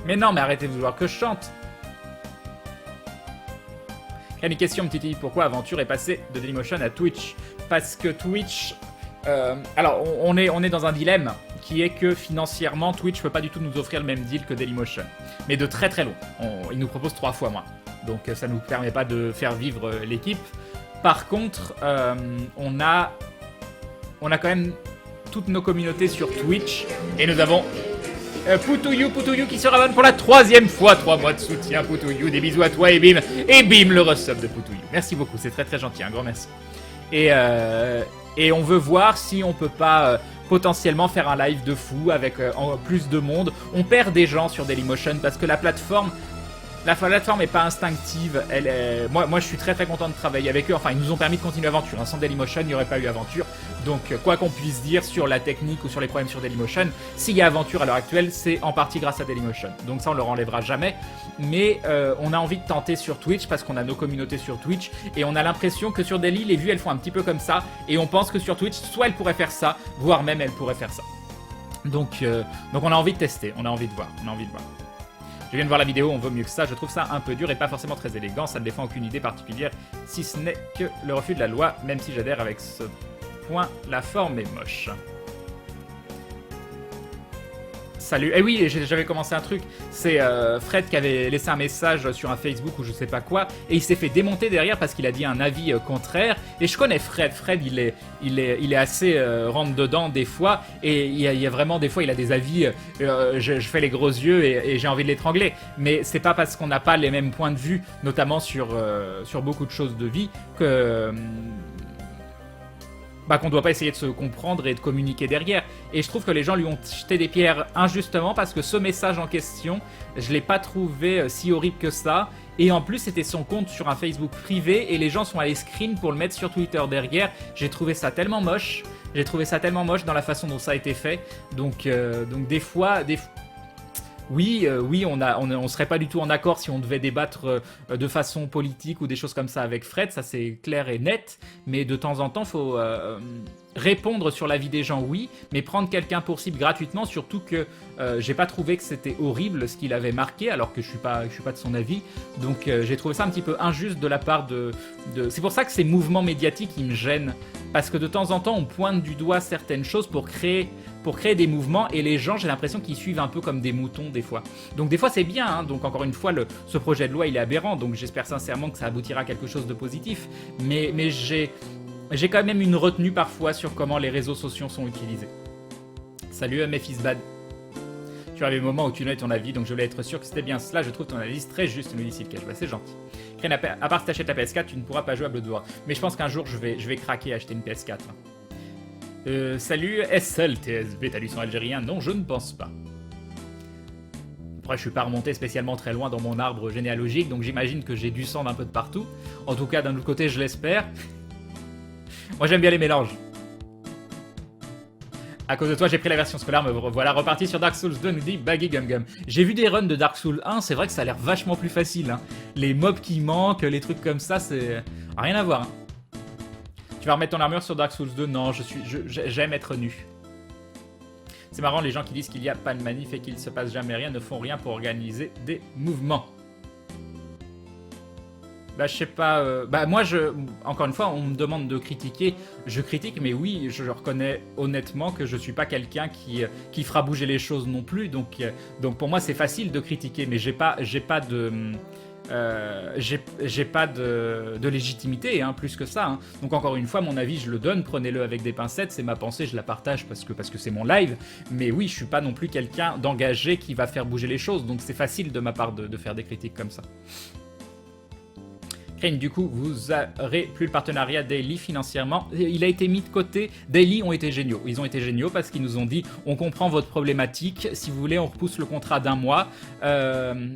Mais non, mais arrêtez de vouloir que je chante. Il y a une question, Titi. Pourquoi Aventure est passé de Dailymotion à Twitch? Parce que Twitch... alors, on est dans un dilemme qui est que financièrement, Twitch peut pas du tout nous offrir le même deal que Dailymotion. Mais de très très long. Il nous propose 3 fois moins. Donc ça nous permet pas de faire vivre l'équipe. Par contre, on a quand même toutes nos communautés sur Twitch. Et nous avons Poutouyou qui se rabonne pour la 3e fois. 3 mois de soutien, Poutouyou. Des bisous à toi et bim. Et bim, le resub de Poutouyou. Merci beaucoup, c'est très très gentil. Un grand merci. Et on veut voir si on peut pas potentiellement faire un live de fou avec plus de monde. On perd des gens sur Dailymotion parce que la plateforme est pas instinctive. Moi, je suis très très content de travailler avec eux. Enfin, ils nous ont permis de continuer Aventure. Sans Dailymotion, il n'y aurait pas eu Aventure. Donc, quoi qu'on puisse dire sur la technique ou sur les problèmes sur Dailymotion, s'il y a Aventure à l'heure actuelle, c'est en partie grâce à Dailymotion. Donc ça, on leur enlèvera jamais. Mais on a envie de tenter sur Twitch parce qu'on a nos communautés sur Twitch. Et on a l'impression que sur Daily, les vues, elles font un petit peu comme ça. Et on pense que sur Twitch, soit elles pourraient faire ça, voire même elles pourraient faire ça. Donc on a envie de tester. On a envie de voir. Je viens de voir la vidéo, on vaut mieux que ça. Je trouve ça un peu dur et pas forcément très élégant. Ça ne défend aucune idée particulière, si ce n'est que le refus de la loi, même si j'adhère avec ce point, la forme est moche. Salut. Eh oui, j'avais commencé un truc. C'est Fred qui avait laissé un message sur un Facebook ou je sais pas quoi, et il s'est fait démonter derrière parce qu'il a dit un avis contraire. Et je connais Fred. Fred, il est assez rentre dedans des fois, et il y a vraiment des fois il a des avis. Je fais les gros yeux et j'ai envie de l'étrangler. Mais c'est pas parce qu'on n'a pas les mêmes points de vue, notamment sur beaucoup de choses de vie, que qu'on doit pas essayer de se comprendre et de communiquer derrière. Et je trouve que les gens lui ont jeté des pierres injustement parce que ce message en question, je l'ai pas trouvé si horrible que ça. Et en plus, c'était son compte sur un Facebook privé et les gens sont allés screen pour le mettre sur Twitter derrière. J'ai trouvé ça tellement moche. Dans la façon dont ça a été fait. Donc des fois... Oui, on serait pas du tout en accord si on devait débattre de façon politique ou des choses comme ça avec Fred, ça c'est clair et net, mais de temps en temps, faut répondre sur la vie des gens, oui, mais prendre quelqu'un pour cible gratuitement, surtout que j'ai pas trouvé que c'était horrible ce qu'il avait marqué, alors que je suis pas de son avis, donc j'ai trouvé ça un petit peu injuste de la part de... C'est pour ça que ces mouvements médiatiques, ils me gênent, parce que de temps en temps, on pointe du doigt certaines choses pour créer des mouvements, et les gens, j'ai l'impression qu'ils suivent un peu comme des moutons des fois. Donc des fois c'est bien, hein. Donc encore une fois, ce projet de loi il est aberrant, donc j'espère sincèrement que ça aboutira à quelque chose de positif, mais j'ai quand même une retenue parfois sur comment les réseaux sociaux sont utilisés. Salut Mephisbad. Tu avais le moment où tu donnais ton avis, donc je voulais être sûr que c'était bien cela. Je trouve ton analyse très juste, nous dit Silkage. Bah, c'est gentil. Crane, à part si t'achètes la PS4, tu ne pourras pas jouer à Blood War. Mais je pense qu'un jour, je vais craquer et acheter une PS4. Salut SLTSB, t'as lu son algérien? Non, je ne pense pas. Après, je suis pas remonté spécialement très loin dans mon arbre généalogique, donc j'imagine que j'ai du sang d'un peu de partout. En tout cas, d'un autre côté, je l'espère. Moi, j'aime bien les mélanges. À cause de toi, j'ai pris la version scolaire, me voilà reparti sur Dark Souls 2, nous dit Baggy Gum Gum. J'ai vu des runs de Dark Souls 1, c'est vrai que ça a l'air vachement plus facile. Hein. Les mobs qui manquent, les trucs comme ça, c'est rien à voir. Hein. Tu vas remettre ton armure sur Dark Souls 2? Non, j'aime être nu. C'est marrant, les gens qui disent qu'il n'y a pas de manif et qu'il se passe jamais rien ne font rien pour organiser des mouvements. Bah, je sais pas. Bah, moi, encore une fois, on me demande de critiquer. Je critique, mais oui, je reconnais honnêtement que je suis pas quelqu'un qui fera bouger les choses non plus. Donc pour moi, c'est facile de critiquer, mais j'ai pas de. J'ai pas de légitimité, hein, plus que ça. Hein. Donc encore une fois, mon avis, je le donne, prenez-le avec des pincettes, c'est ma pensée, je la partage parce que c'est mon live. Mais oui, je suis pas non plus quelqu'un d'engagé qui va faire bouger les choses, donc c'est facile de ma part de faire des critiques comme ça. Crane, du coup, vous aurez plus le partenariat Daily financièrement. Il a été mis de côté. Daily ont été géniaux. Ils ont été géniaux parce qu'ils nous ont dit on comprend votre problématique. Si vous voulez, on repousse le contrat d'1 mois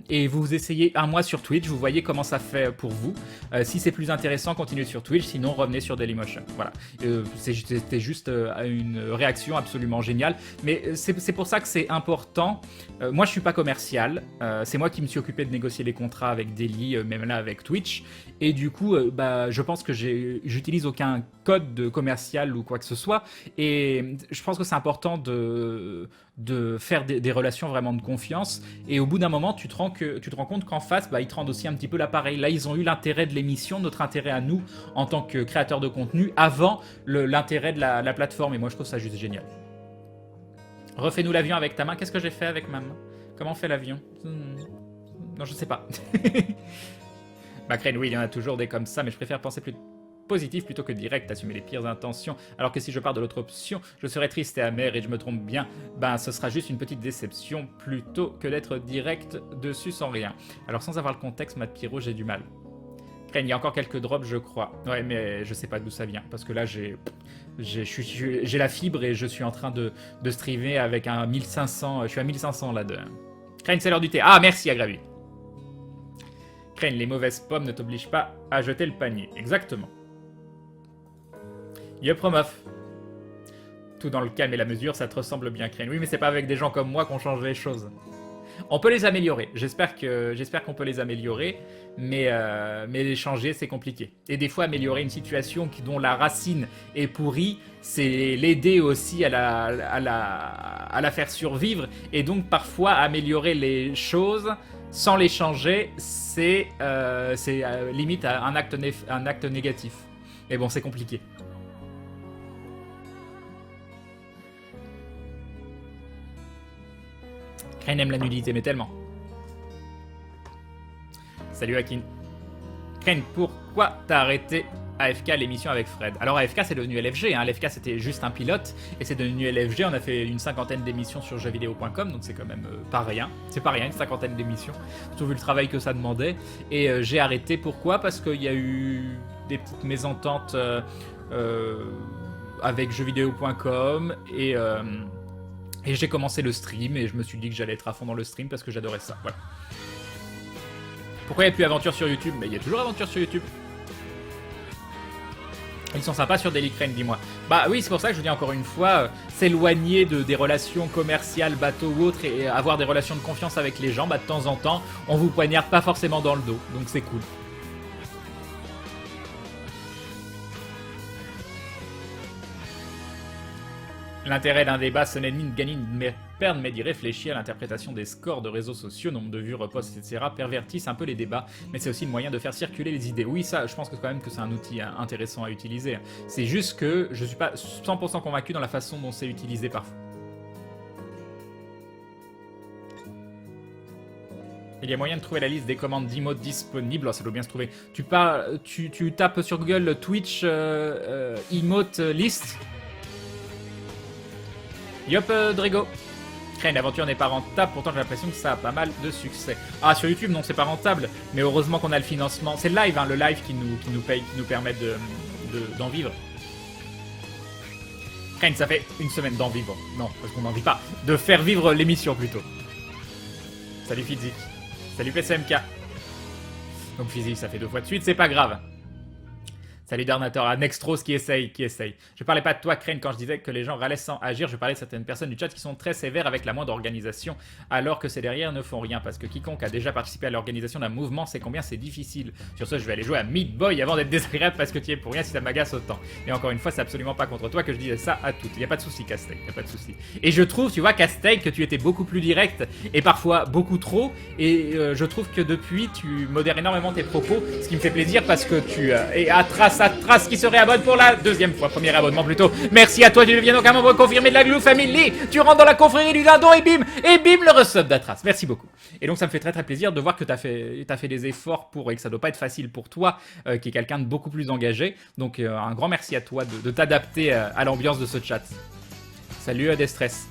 et vous essayez 1 mois sur Twitch. Vous voyez comment ça fait pour vous. Si c'est plus intéressant, continuez sur Twitch. Sinon, revenez sur Dailymotion. Voilà. C'était juste une réaction absolument géniale. Mais c'est pour ça que c'est important. Moi, je suis pas commercial. C'est moi qui me suis occupé de négocier les contrats avec Daily, même là avec Twitch. Et du coup, je pense que j'utilise aucun code de commercial ou quoi que ce soit. Et je pense que c'est important de faire des relations vraiment de confiance. Et au bout d'un moment, tu te rends compte qu'en face, ils te rendent aussi un petit peu l'appareil. Là, ils ont eu l'intérêt de l'émission, notre intérêt à nous en tant que créateurs de contenu, avant l'intérêt de la plateforme. Et moi, je trouve ça juste génial. Refais-nous l'avion avec ta main. Qu'est-ce que j'ai fait avec ma main? Comment on fait l'avion? Non, je sais pas. Crane, oui, il y en a toujours des comme ça, mais je préfère penser plus positif plutôt que direct, assumer les pires intentions. Alors que si je pars de l'autre option, je serais triste et amer et je me trompe bien. Ce sera juste une petite déception plutôt que d'être direct dessus sans rien. Alors sans avoir le contexte, Matt Pyro, j'ai du mal. Crane, il y a encore quelques drops, je crois. Ouais, mais je sais pas d'où ça vient, parce que là, j'ai la fibre et je suis en train de streamer avec un 1500. Je suis à 1500 là de. Crane, c'est l'heure du thé. Ah, merci, Agravi. Crane, les mauvaises pommes ne t'obligent pas à jeter le panier. Exactement. Yup, Romoff. Tout dans le calme et la mesure, ça te ressemble bien, Crane. Oui, mais c'est pas avec des gens comme moi qu'on change les choses. On peut les améliorer. J'espère qu'on peut les améliorer, mais les changer, c'est compliqué. Et des fois, améliorer une situation dont la racine est pourrie, c'est l'aider aussi à la faire survivre. Et donc, parfois, améliorer les choses sans les changer, c'est limite un acte négatif. Mais bon, c'est compliqué. Crane aime la nudité, mais tellement. Salut Akin. Crane, pourquoi t'as arrêté AFK l'émission avec Fred? Alors AFK c'est devenu LFG, hein. LFK c'était juste un pilote et c'est devenu LFG. On a fait une 50aine d'émissions sur jeuxvideo.com, donc c'est quand même pas rien. C'est pas rien, une 50aine d'émissions, surtout vu le travail que ça demandait. Et j'ai arrêté, pourquoi? Parce qu'il y a eu des petites mésententes avec jeuxvideo.com et j'ai commencé le stream et je me suis dit que j'allais être à fond dans le stream parce que j'adorais ça. Voilà. Pourquoi il n'y a plus Aventure sur YouTube? Mais il y a toujours Aventure sur YouTube. Ils sont sympas sur Daily Crane, dis-moi. Bah oui, c'est pour ça que je dis encore une fois, s'éloigner des relations commerciales, bateaux ou autres, et avoir des relations de confiance avec les gens, de temps en temps, on vous poignarde pas forcément dans le dos, donc c'est cool. L'intérêt d'un débat, ce n'est ni de gagner ni de perdre, mais d'y réfléchir. L'interprétation des scores de réseaux sociaux, nombre de vues, reposts, etc. pervertissent un peu les débats, mais c'est aussi le moyen de faire circuler les idées. Oui, ça, je pense que quand même que c'est un outil intéressant à utiliser. C'est juste que je suis pas 100% convaincu dans la façon dont c'est utilisé parfois. Il y a moyen de trouver la liste des commandes d'emotes disponibles. Oh, ça doit bien se trouver. Tu tapes sur Google Twitch emote list. Yop, Drago. Crane, l'aventure n'est pas rentable, pourtant j'ai l'impression que ça a pas mal de succès. Ah, sur YouTube, non, c'est pas rentable, mais heureusement qu'on a le financement. C'est le live, hein, le live qui nous paye, qui nous permet d'en vivre. Crane, ça fait une semaine d'en vivre. Non, parce qu'on n'en vit pas. De faire vivre l'émission, plutôt. Salut Fidzik. Salut PCMK. Donc Physique, ça fait 2 fois de suite, c'est pas grave. Salut Darnator, à Nextros qui essaye. Je parlais pas de toi, Crane, quand je disais que les gens râlaient sans agir. Je parlais de certaines personnes du chat qui sont très sévères avec la moindre organisation, alors que ces derrière ne font rien. Parce que quiconque a déjà participé à l'organisation d'un mouvement sait combien c'est difficile. Sur ce, je vais aller jouer à Meat Boy avant d'être désagréable parce que tu y es pour rien si ça m'agace autant. Et encore une fois, c'est absolument pas contre toi que je disais ça à toutes. Y a pas de souci, Casteak, y a pas de souci. Et je trouve, tu vois, Casteak, que tu étais beaucoup plus direct et parfois beaucoup trop. Et je trouve que depuis, tu modères énormément tes propos, ce qui me fait plaisir parce que tu es à Trace qui se réabonne pour la deuxième fois, premier abonnement plutôt. Merci à toi, tu deviens donc un membre confirmé de la Glue Family. Tu rentres dans la confrérie du dindon et bim, le resub d'Atras. Merci beaucoup. Et donc ça me fait très plaisir de voir que t'as fait des efforts pour et que ça doit pas être facile pour toi, qui est quelqu'un de beaucoup plus engagé. Donc un grand merci à toi de t'adapter à l'ambiance de ce chat. Salut Destress.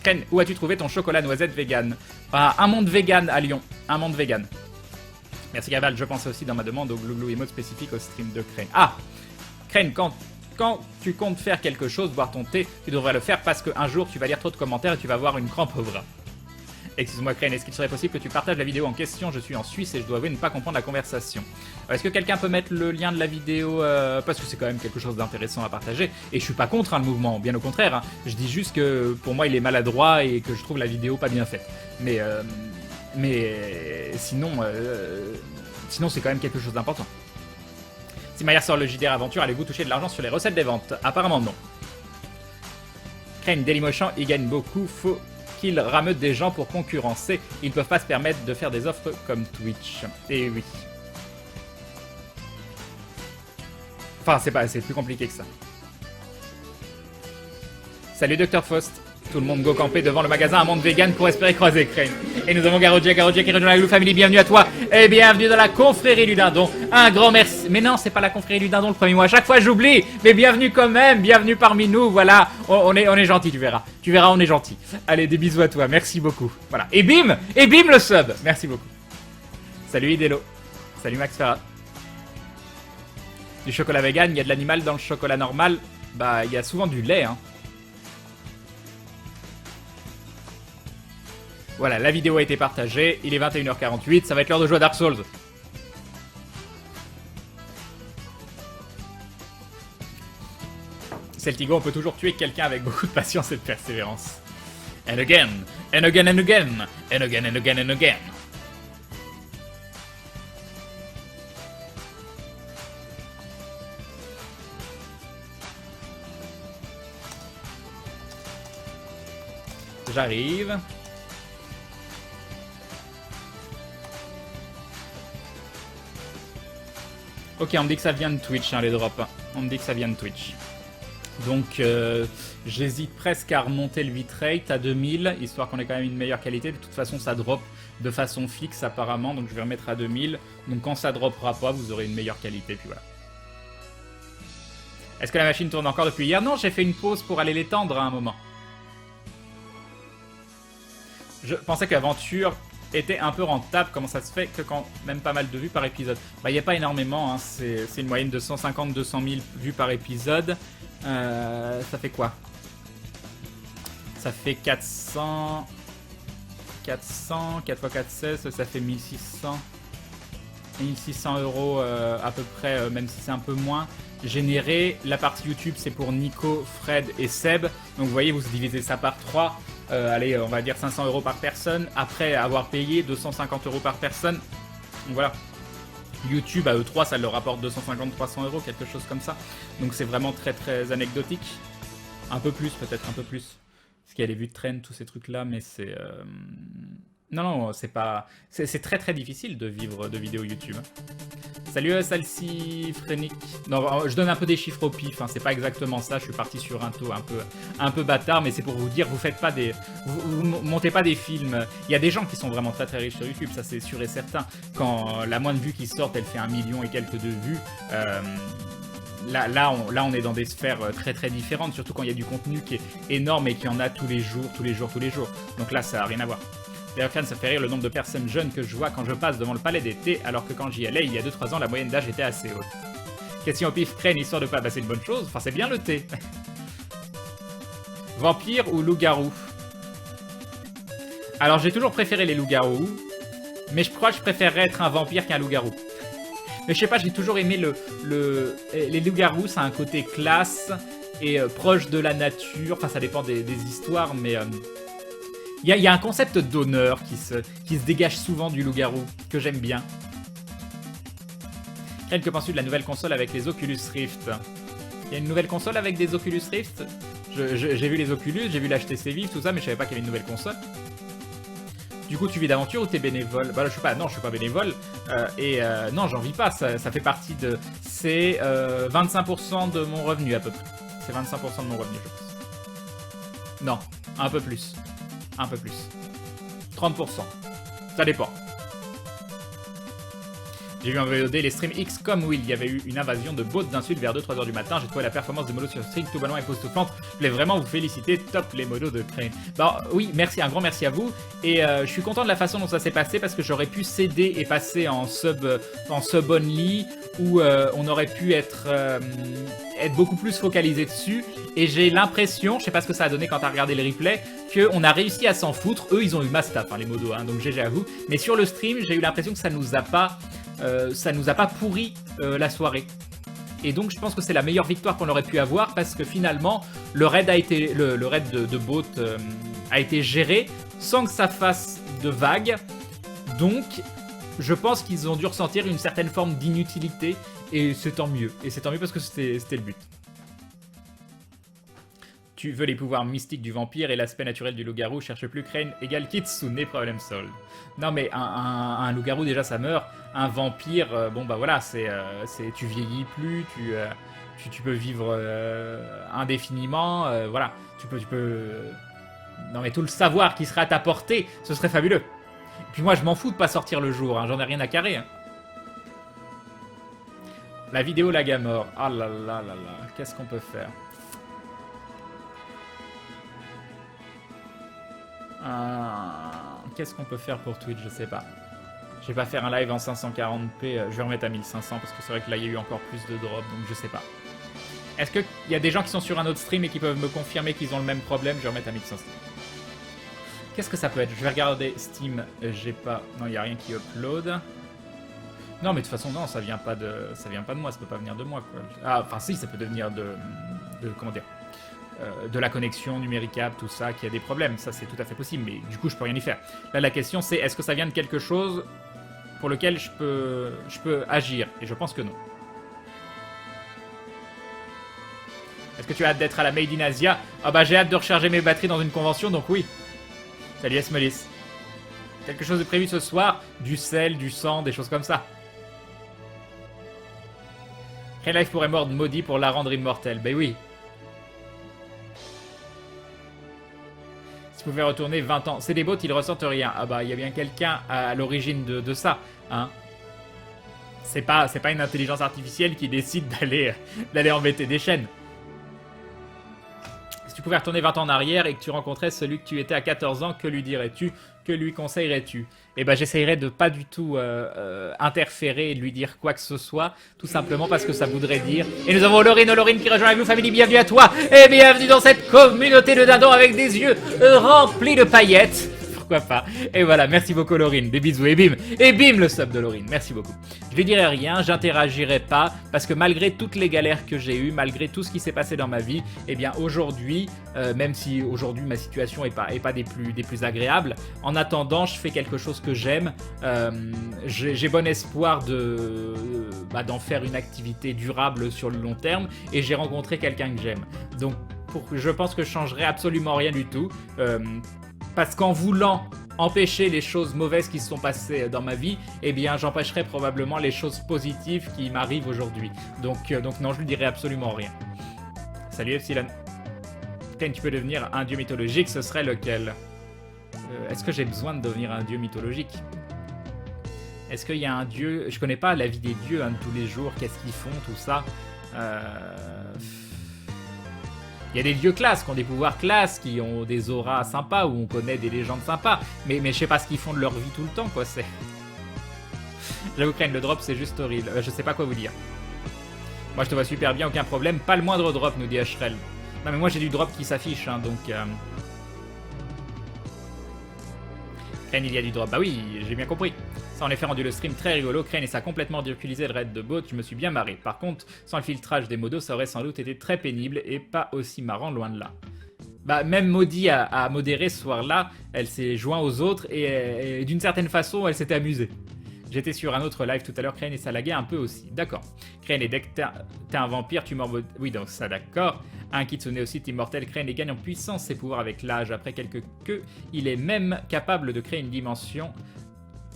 Ken, où as-tu trouvé ton chocolat noisette vegan? Un monde vegan à Lyon. Un monde vegan. Merci Gabal, je pensais aussi dans ma demande au glouglou emote spécifique au stream de Crane. Ah, Crane, quand tu comptes faire quelque chose, boire ton thé, tu devrais le faire parce qu'un jour tu vas lire trop de commentaires et tu vas avoir une crampe au bras. Excuse-moi Crane, est-ce qu'il serait possible que tu partages la vidéo en question? Je suis en Suisse et je dois avouer ne pas comprendre la conversation. Est-ce que quelqu'un peut mettre le lien de la vidéo parce que c'est quand même quelque chose d'intéressant à partager. Et je suis pas contre le mouvement, bien au contraire. Je dis juste que pour moi il est maladroit et que je trouve la vidéo pas bien faite. Mais sinon c'est quand même quelque chose d'important. Si Maillard sort le JDR Aventure, allez-vous toucher de l'argent sur les recettes des ventes? Apparemment non. Crane, Dailymotion, il gagne beaucoup, faut qu'ils rameutent des gens pour concurrencer. Ils ne peuvent pas se permettre de faire des offres comme Twitch. Et oui. Enfin, c'est plus compliqué que ça. Salut Dr Faust. Tout le monde go camper devant le magasin Un Monde Vegan pour espérer croiser Crane. Et nous avons Garodia qui rejoint la Glue Family. Bienvenue à toi et bienvenue dans la confrérie du dindon. Un grand merci. Mais non, c'est pas la confrérie du dindon le premier mois. À chaque fois j'oublie. Mais bienvenue quand même. Bienvenue parmi nous. Voilà, on est gentil, tu verras. Tu verras, on est gentil. Allez, des bisous à toi. Merci beaucoup. Voilà. Et bim le sub. Merci beaucoup. Salut Idelo. Salut Max Farah. Du chocolat vegan, il y a de l'animal dans le chocolat normal. Bah, il y a souvent du lait, hein. Voilà, la vidéo a été partagée, il est 21h48, ça va être l'heure de jouer à Dark Souls. Celtigo, on peut toujours tuer quelqu'un avec beaucoup de patience et de persévérance. And again, and again and again, and again and again and again. J'arrive. Ok, on me dit que ça vient de Twitch, hein, les drops. On me dit que ça vient de Twitch. Donc, j'hésite presque à remonter le bitrate à 2000, histoire qu'on ait quand même une meilleure qualité. De toute façon, ça drop de façon fixe, apparemment. Donc, je vais remettre à 2000. Donc, quand ça droppera pas, vous aurez une meilleure qualité. Puis voilà. Est-ce que la machine tourne encore depuis hier? Non, j'ai fait une pause pour aller l'étendre à un moment. Je pensais qu'Aventure était un peu rentable. Comment ça se fait que quand même pas mal de vues par épisode? Bah, il n'y a pas énormément, hein. C'est une moyenne de 150-200 000 vues par épisode. Ça fait quoi? Ça fait 400... 4 x 4, 16, ça fait 1600. 1600 € à peu près, même si c'est un peu moins. Généré, la partie YouTube c'est pour Nico, Fred et Seb. Donc vous voyez, vous divisez ça par 3. Allez, on va dire 500 € par personne. Après avoir payé 250 € par personne. Donc voilà. YouTube à eux3, ça leur rapporte 250-300 €, quelque chose comme ça. Donc c'est vraiment très très anecdotique. Un peu plus, peut-être un peu plus. Parce qu'il y a les vues de trend, tous ces trucs-là, mais c'est... Non, c'est pas... C'est très très difficile de vivre de vidéos YouTube. Salut Salsifrénique. Non, je donne un peu des chiffres au pif, hein. C'est pas exactement ça, je suis parti sur un taux un peu bâtard, mais c'est pour vous dire, vous faites pas des... Vous montez pas des films. Il y a des gens qui sont vraiment très très riches sur YouTube, ça c'est sûr et certain. Quand la moindre vue qui sort, elle fait 1 million et quelques de vues, Là, on est dans des sphères très très différentes, surtout quand il y a du contenu qui est énorme et qu'il y en a tous les jours. Donc là, ça n'a rien à voir. D'ailleurs, ça fait rire le nombre de personnes jeunes que je vois quand je passe devant le palais d'été, alors que quand j'y allais, il y a 2-3 ans, la moyenne d'âge était assez haute. Question au pif, Crane, histoire de pas... Bah c'est une bonne chose, enfin c'est bien le thé. Vampire ou loup-garou? Alors j'ai toujours préféré les loups-garous, mais je crois que je préférerais être un vampire qu'un loup-garou. Mais je sais pas, j'ai toujours aimé les loups-garous, ça a un côté classe et proche de la nature. Enfin, ça dépend des histoires, mais il y a un concept d'honneur qui se dégage souvent du loup-garou, que j'aime bien. Ken, que penses-tu de la nouvelle console avec les Oculus Rift? Il y a une nouvelle console avec des Oculus Rift? J'ai vu les Oculus, j'ai vu l'HTC Vive, tout ça, mais je savais pas qu'il y avait une nouvelle console. Du coup, tu vis d'aventure ou t'es bénévole? Bah, je suis pas bénévole. Non, j'en vis pas. Ça fait partie de. C'est 25% de mon revenu à peu près. C'est 25% de mon revenu, je pense. Non, un peu plus. Un peu plus. 30%. Ça dépend. J'ai vu en VOD les streams XCOM où il y avait eu une invasion de bots d'insultes vers 2-3h du matin. J'ai trouvé la performance des modos sur stream tout ballon et époustouflante. Je voulais vraiment vous féliciter. Top les modos de Crane. Bah oui, merci, un grand merci à vous. Et je suis content de la façon dont ça s'est passé parce que j'aurais pu céder et passer en sub only où on aurait pu être beaucoup plus focalisé dessus. Et j'ai l'impression, je sais pas ce que ça a donné quand t'as regardé le replay, qu'on a réussi à s'en foutre. Eux, ils ont eu mass tap, hein, les modos, hein, donc GG à vous. Mais sur le stream, j'ai eu l'impression que ça nous a pas pourri la soirée. Et donc je pense que c'est la meilleure victoire qu'on aurait pu avoir parce que finalement le raid de bot a été géré sans que ça fasse de vagues. Donc je pense qu'ils ont dû ressentir une certaine forme d'inutilité et c'est tant mieux. Et c'est tant mieux parce que c'était le but. Tu veux les pouvoirs mystiques du vampire et l'aspect naturel du loup-garou, cherche plus Crane égale Kitsune, problème solved. Non mais un loup-garou déjà ça meurt, un vampire, bon bah voilà, tu vieillis plus, tu peux vivre indéfiniment, voilà, tu peux... Non mais tout le savoir qui serait à ta portée, ce serait fabuleux. Et puis moi je m'en fous de pas sortir le jour, hein, j'en ai rien à carrer. Hein. La vidéo Lagamore, ah là là là là, qu'est-ce qu'on peut faire? Qu'est-ce qu'on peut faire pour Twitch? Je sais pas. Je vais pas faire un live en 540p. Je vais remettre à 1500 parce que c'est vrai que là il y a eu encore plus de drops, donc je sais pas. Est-ce qu'il y a des gens qui sont sur un autre stream et qui peuvent me confirmer qu'ils ont le même problème? Je vais remettre à 1500. Qu'est-ce que ça peut être? Je vais regarder Steam. J'ai pas. Non, il y a rien qui upload. Non, mais de toute façon, non, ça vient pas de moi. Ça peut pas venir de moi, quoi. Ah, enfin si, ça peut devenir de comment dire? De la connexion numéricable, tout ça, qui a des problèmes. Ça, c'est tout à fait possible, mais du coup, je peux rien y faire. Là, la question, c'est est-ce que ça vient de quelque chose pour lequel je peux agir? Et je pense que non. Est-ce que tu as hâte d'être à la Made in Asia? Ah bah, j'ai hâte de recharger mes batteries dans une convention, donc oui. Salut Esmelis. Quelque chose de prévu ce soir? Du sel, du sang, des choses comme ça. Real Life pourrait mordre maudit pour la rendre immortelle. Ben oui. Si vous pouvez retourner 20 ans. C'est des bots, ils ressentent rien. Ah bah, il y a bien quelqu'un à l'origine de ça. Hein. C'est pas une intelligence artificielle qui décide d'aller embêter des chaînes. Si tu pouvais retourner 20 ans en arrière et que tu rencontrais celui que tu étais à 14 ans, que lui dirais-tu? Que lui conseillerais-tu? Eh ben, j'essayerais de pas du tout interférer et de lui dire quoi que ce soit, tout simplement parce que ça voudrait dire... Et nous avons Olorine qui rejoint avec nous, famille, bienvenue à toi, et bienvenue dans cette communauté de dindons avec des yeux remplis de paillettes. Pourquoi pas? Et voilà, merci beaucoup Laurine, des bisous, et bim le sub de Laurine, merci beaucoup. Je lui dirai rien, j'interagirai pas, parce que malgré toutes les galères que j'ai eues, malgré tout ce qui s'est passé dans ma vie, eh bien aujourd'hui, même si aujourd'hui ma situation est pas des plus agréables, en attendant, je fais quelque chose que j'aime, j'ai bon espoir d'en faire une activité durable sur le long terme, et j'ai rencontré quelqu'un que j'aime. Donc je pense que je changerai absolument rien du tout. Parce qu'en voulant empêcher les choses mauvaises qui se sont passées dans ma vie, eh bien j'empêcherai probablement les choses positives qui m'arrivent aujourd'hui. Donc non, je lui dirai absolument rien. Salut Epsilon. Quand tu peux devenir un dieu mythologique, ce serait lequel? Est-ce que j'ai besoin de devenir un dieu mythologique? Est-ce qu'il y a un dieu... Je connais pas la vie des dieux hein, de tous les jours, qu'est-ce qu'ils font, tout ça. Il y a des dieux classes qui ont des pouvoirs classes, qui ont des auras sympas, où on connaît des légendes sympas. Mais je sais pas ce qu'ils font de leur vie tout le temps, quoi. C'est... J'avoue que le drop, c'est juste horrible. Je sais pas quoi vous dire. Moi, je te vois super bien, aucun problème. Pas le moindre drop, nous dit Ashrel. Non, mais moi, j'ai du drop qui s'affiche, hein, donc... il y a du drop. Bah oui, j'ai bien compris. Ça en effet rendu le stream très rigolo. Crane et ça a complètement ridiculisé le raid de bot. Je me suis bien marré. Par contre, sans le filtrage des modos, ça aurait sans doute été très pénible et pas aussi marrant, loin de là. Bah, même Maudie a modéré ce soir-là. Elle s'est jointe aux autres et d'une certaine façon, elle s'était amusée. J'étais sur un autre live tout à l'heure, Crane, et ça laguait un peu aussi. D'accord. Crane, et dès que t'es un vampire, tu mords... Oui, donc ça, d'accord. Un Kitsune aussi est immortel. Crane et gagne en puissance ses pouvoirs avec l'âge. Après quelques queues, il est même capable de créer une dimension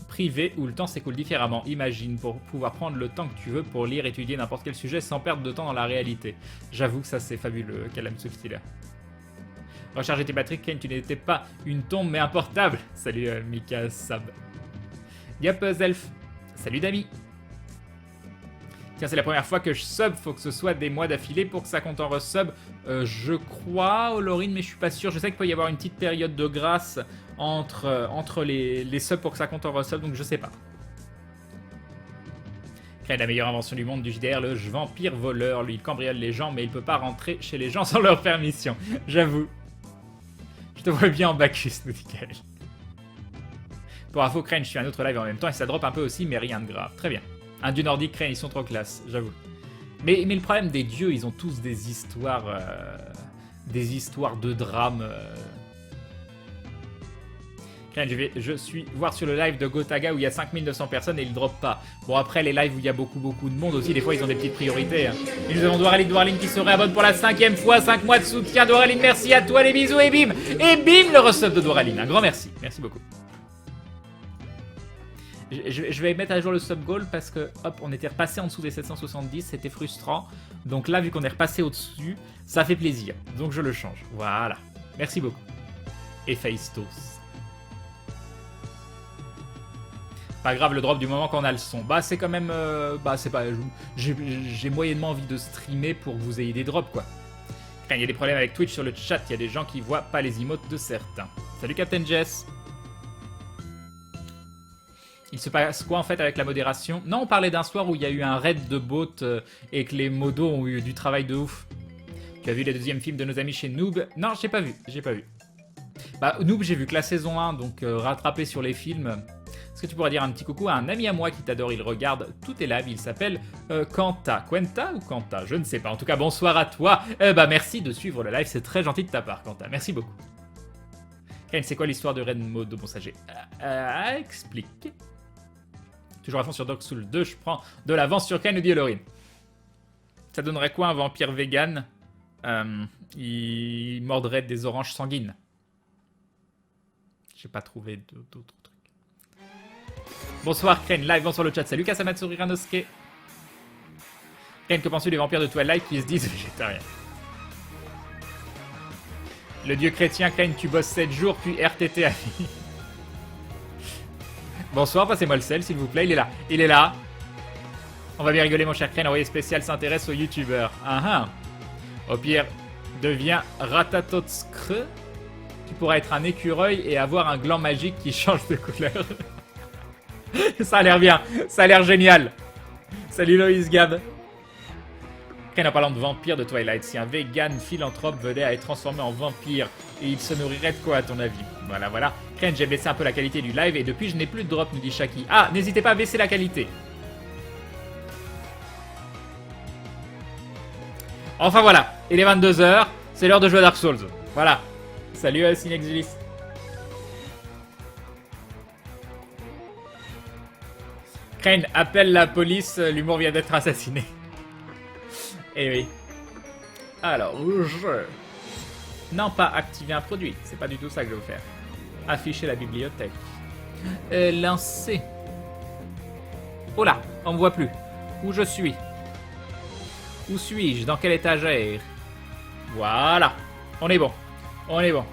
privée où le temps s'écoule différemment. Imagine, pour pouvoir prendre le temps que tu veux pour lire, étudier n'importe quel sujet sans perdre de temps dans la réalité. J'avoue que ça, c'est fabuleux, Kalamsuftiler. Recharger tes batteries, Crane, tu n'étais pas une tombe mais un portable. Salut Mika Sab. Yep, Zelf. Salut Dami. Tiens, c'est la première fois que je sub, faut que ce soit des mois d'affilée pour que ça compte en resub. Je crois, Olorine, mais je suis pas sûr. Je sais qu'il peut y avoir une petite période de grâce entre les subs pour que ça compte en resub, donc je sais pas. Crane, la meilleure invention du monde du JDR, le vampire voleur. Lui, il cambriole les gens, mais il peut pas rentrer chez les gens sans leur permission. J'avoue. Je te vois bien en Bacchus, nous dit Kael. Pour info, Crane, je suis un autre live en même temps et ça drop un peu aussi, mais rien de grave. Très bien. Un dieu nordique, Crane, ils sont trop classe, j'avoue. Mais le problème des dieux, ils ont tous des histoires de drame. Crane, je suis voir sur le live de Gotaga où il y a 5900 personnes et il drop pas. Bon, après, les lives où il y a beaucoup de monde aussi, des fois, ils ont des petites priorités. Hein. Et nous avons Doraline qui se réabonne pour la 5e fois. 5 mois de soutien, Doraline, merci à toi, les bisous et bim. Et bim, le resub de Doraline. Un grand merci. Merci beaucoup. Je vais mettre à jour le sub goal parce que, hop, on était repassé en dessous des 770, c'était frustrant. Donc là, vu qu'on est repassé au-dessus, ça fait plaisir. Donc je le change. Voilà. Merci beaucoup. Et Faistos. Pas grave, le drop du moment qu'on a le son. Bah, c'est quand même... c'est pas... J'ai moyennement envie de streamer pour que vous ayez des drops, quoi. Quand il y a des problèmes avec Twitch sur le chat, il y a des gens qui voient pas les emotes de certains. Salut Captain Jess. Il se passe quoi en fait avec la modération? Non, on parlait d'un soir où il y a eu un raid de bots et que les modos ont eu du travail de ouf. Tu as vu les deuxièmes films de nos amis chez Noob? Non, j'ai pas vu, Bah, Noob, j'ai vu que la saison 1, donc rattrapé sur les films. Est-ce que tu pourrais dire un petit coucou à un ami à moi qui t'adore, il regarde tous tes lives, il s'appelle Quenta. Quenta ou Quenta? Je ne sais pas. En tout cas, bonsoir à toi. Merci de suivre le live, c'est très gentil de ta part, Quenta. Merci beaucoup. Ken, c'est quoi l'histoire de Red Mode? Bon, ça j'ai expliqué. Toujours à fond sur Dark Souls 2, je prends de l'avance sur Ken, nous dit Olorine. Ça donnerait quoi un vampire vegan? Il mordrait des oranges sanguines. J'ai pas trouvé d'autres trucs. Bonsoir Ken, live, bonsoir le chat. Salut Kasamatsuri Ranosuke. Ken, que penses-tu des vampires de Twilight qui se disent végétariens? Le dieu chrétien, Ken, tu bosses 7 jours, puis RTT à vie. Bonsoir, passez-moi le sel, s'il vous plaît. Il est là. Il est là. On va bien rigoler, mon cher Crane. Envoyé spécial s'intéresse aux youtubeurs. Au pire, deviens Ratatotskre. Tu pourras être un écureuil et avoir un gland magique qui change de couleur. Ça a l'air bien. Ça a l'air génial. Salut Loïs Gab. Crane, en parlant de vampires de Twilight, si un vegan philanthrope venait à être transformé en vampire, et il se nourrirait de quoi à ton avis? Voilà. Crane, j'ai baissé un peu la qualité du live et depuis je n'ai plus de drop, nous dit Shaki. Ah, n'hésitez pas à baisser la qualité. Enfin voilà, il est 22h, c'est l'heure de jouer à Dark Souls. Voilà. Salut Synexulis. Crane, appelle la police, l'humour vient d'être assassiné. Eh oui. Alors, non, pas activer un produit. C'est pas du tout ça que je veux faire. Afficher la bibliothèque. Lancer. Oh là, on me voit plus. Où je suis? Où suis-je? Dans quelle étagère? Voilà. On est bon. On est bon.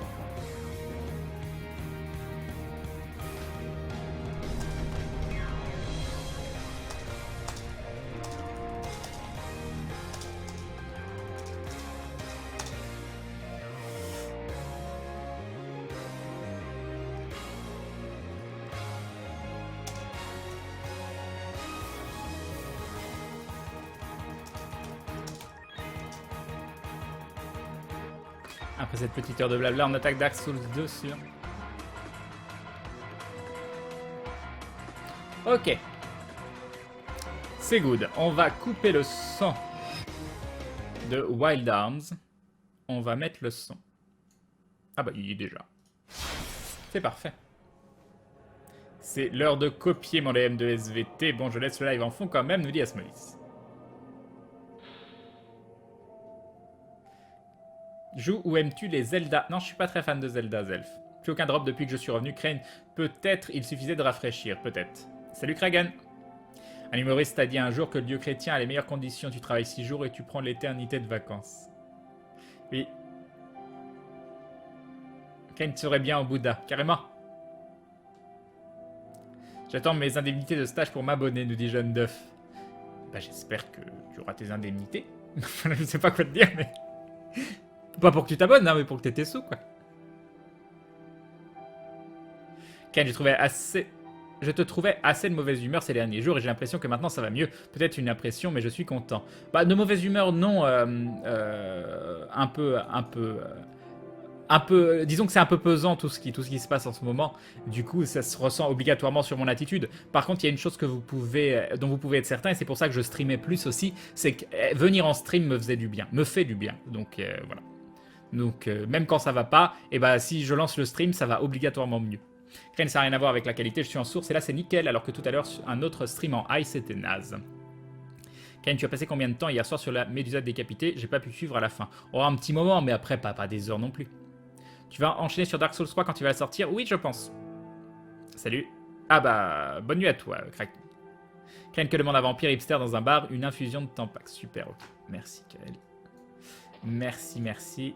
Après cette petite heure de blabla, on attaque Dark Souls 2 sur... Ok. C'est good. On va couper le son de Wild Arms. On va mettre le son. Ah bah, il y est déjà. C'est parfait. C'est l'heure de copier mon DM de SVT. Bon, je laisse le live en fond quand même, nous dit Asmolis. Joue ou aimes-tu les Zelda? Non, je suis pas très fan de Zelda, Zelf. Plus aucun drop depuis que je suis revenu. Crane, peut-être il suffisait de rafraîchir, peut-être. Salut Kragan. Un humoriste t'a dit un jour que le dieu chrétien a les meilleures conditions. Tu travailles 6 jours et tu prends l'éternité de vacances. Oui. Crane serait bien au Bouddha, carrément. J'attends mes indemnités de stage pour m'abonner, nous dit Jeune Duff. Bah, j'espère que tu auras tes indemnités. Je sais pas quoi te dire, mais... Pas pour que tu t'abonnes, hein, mais pour que tu aies tes sous, quoi. Ken, je te trouvais assez de mauvaise humeur ces derniers jours et j'ai l'impression que maintenant ça va mieux. Peut-être une impression, mais je suis content. Bah, de mauvaise humeur, non. Disons que c'est un peu pesant tout ce qui se passe en ce moment. Du coup, ça se ressent obligatoirement sur mon attitude. Par contre, il y a une chose que dont vous pouvez être certain, et c'est pour ça que je streamais plus aussi, c'est que venir en stream me faisait du bien, me fait du bien. Donc voilà. Donc même quand ça va pas, et bah si je lance le stream, ça va obligatoirement mieux. Crane, ça n'a rien à voir avec la qualité, je suis en source et là c'est nickel, alors que tout à l'heure un autre stream en high c'était naze. Crane, tu as passé combien de temps hier soir sur la Médusa décapitée? J'ai pas pu suivre à la fin. Oh, un petit moment, mais après pas des heures non plus. Tu vas enchaîner sur Dark Souls 3 quand tu vas la sortir? Oui, je pense. Salut. Ah bah, bonne nuit à toi, Crack. Crane, que demande un vampire hipster dans un bar? Une infusion de Tampax. Super, ok. Merci, Kael. Merci. Merci.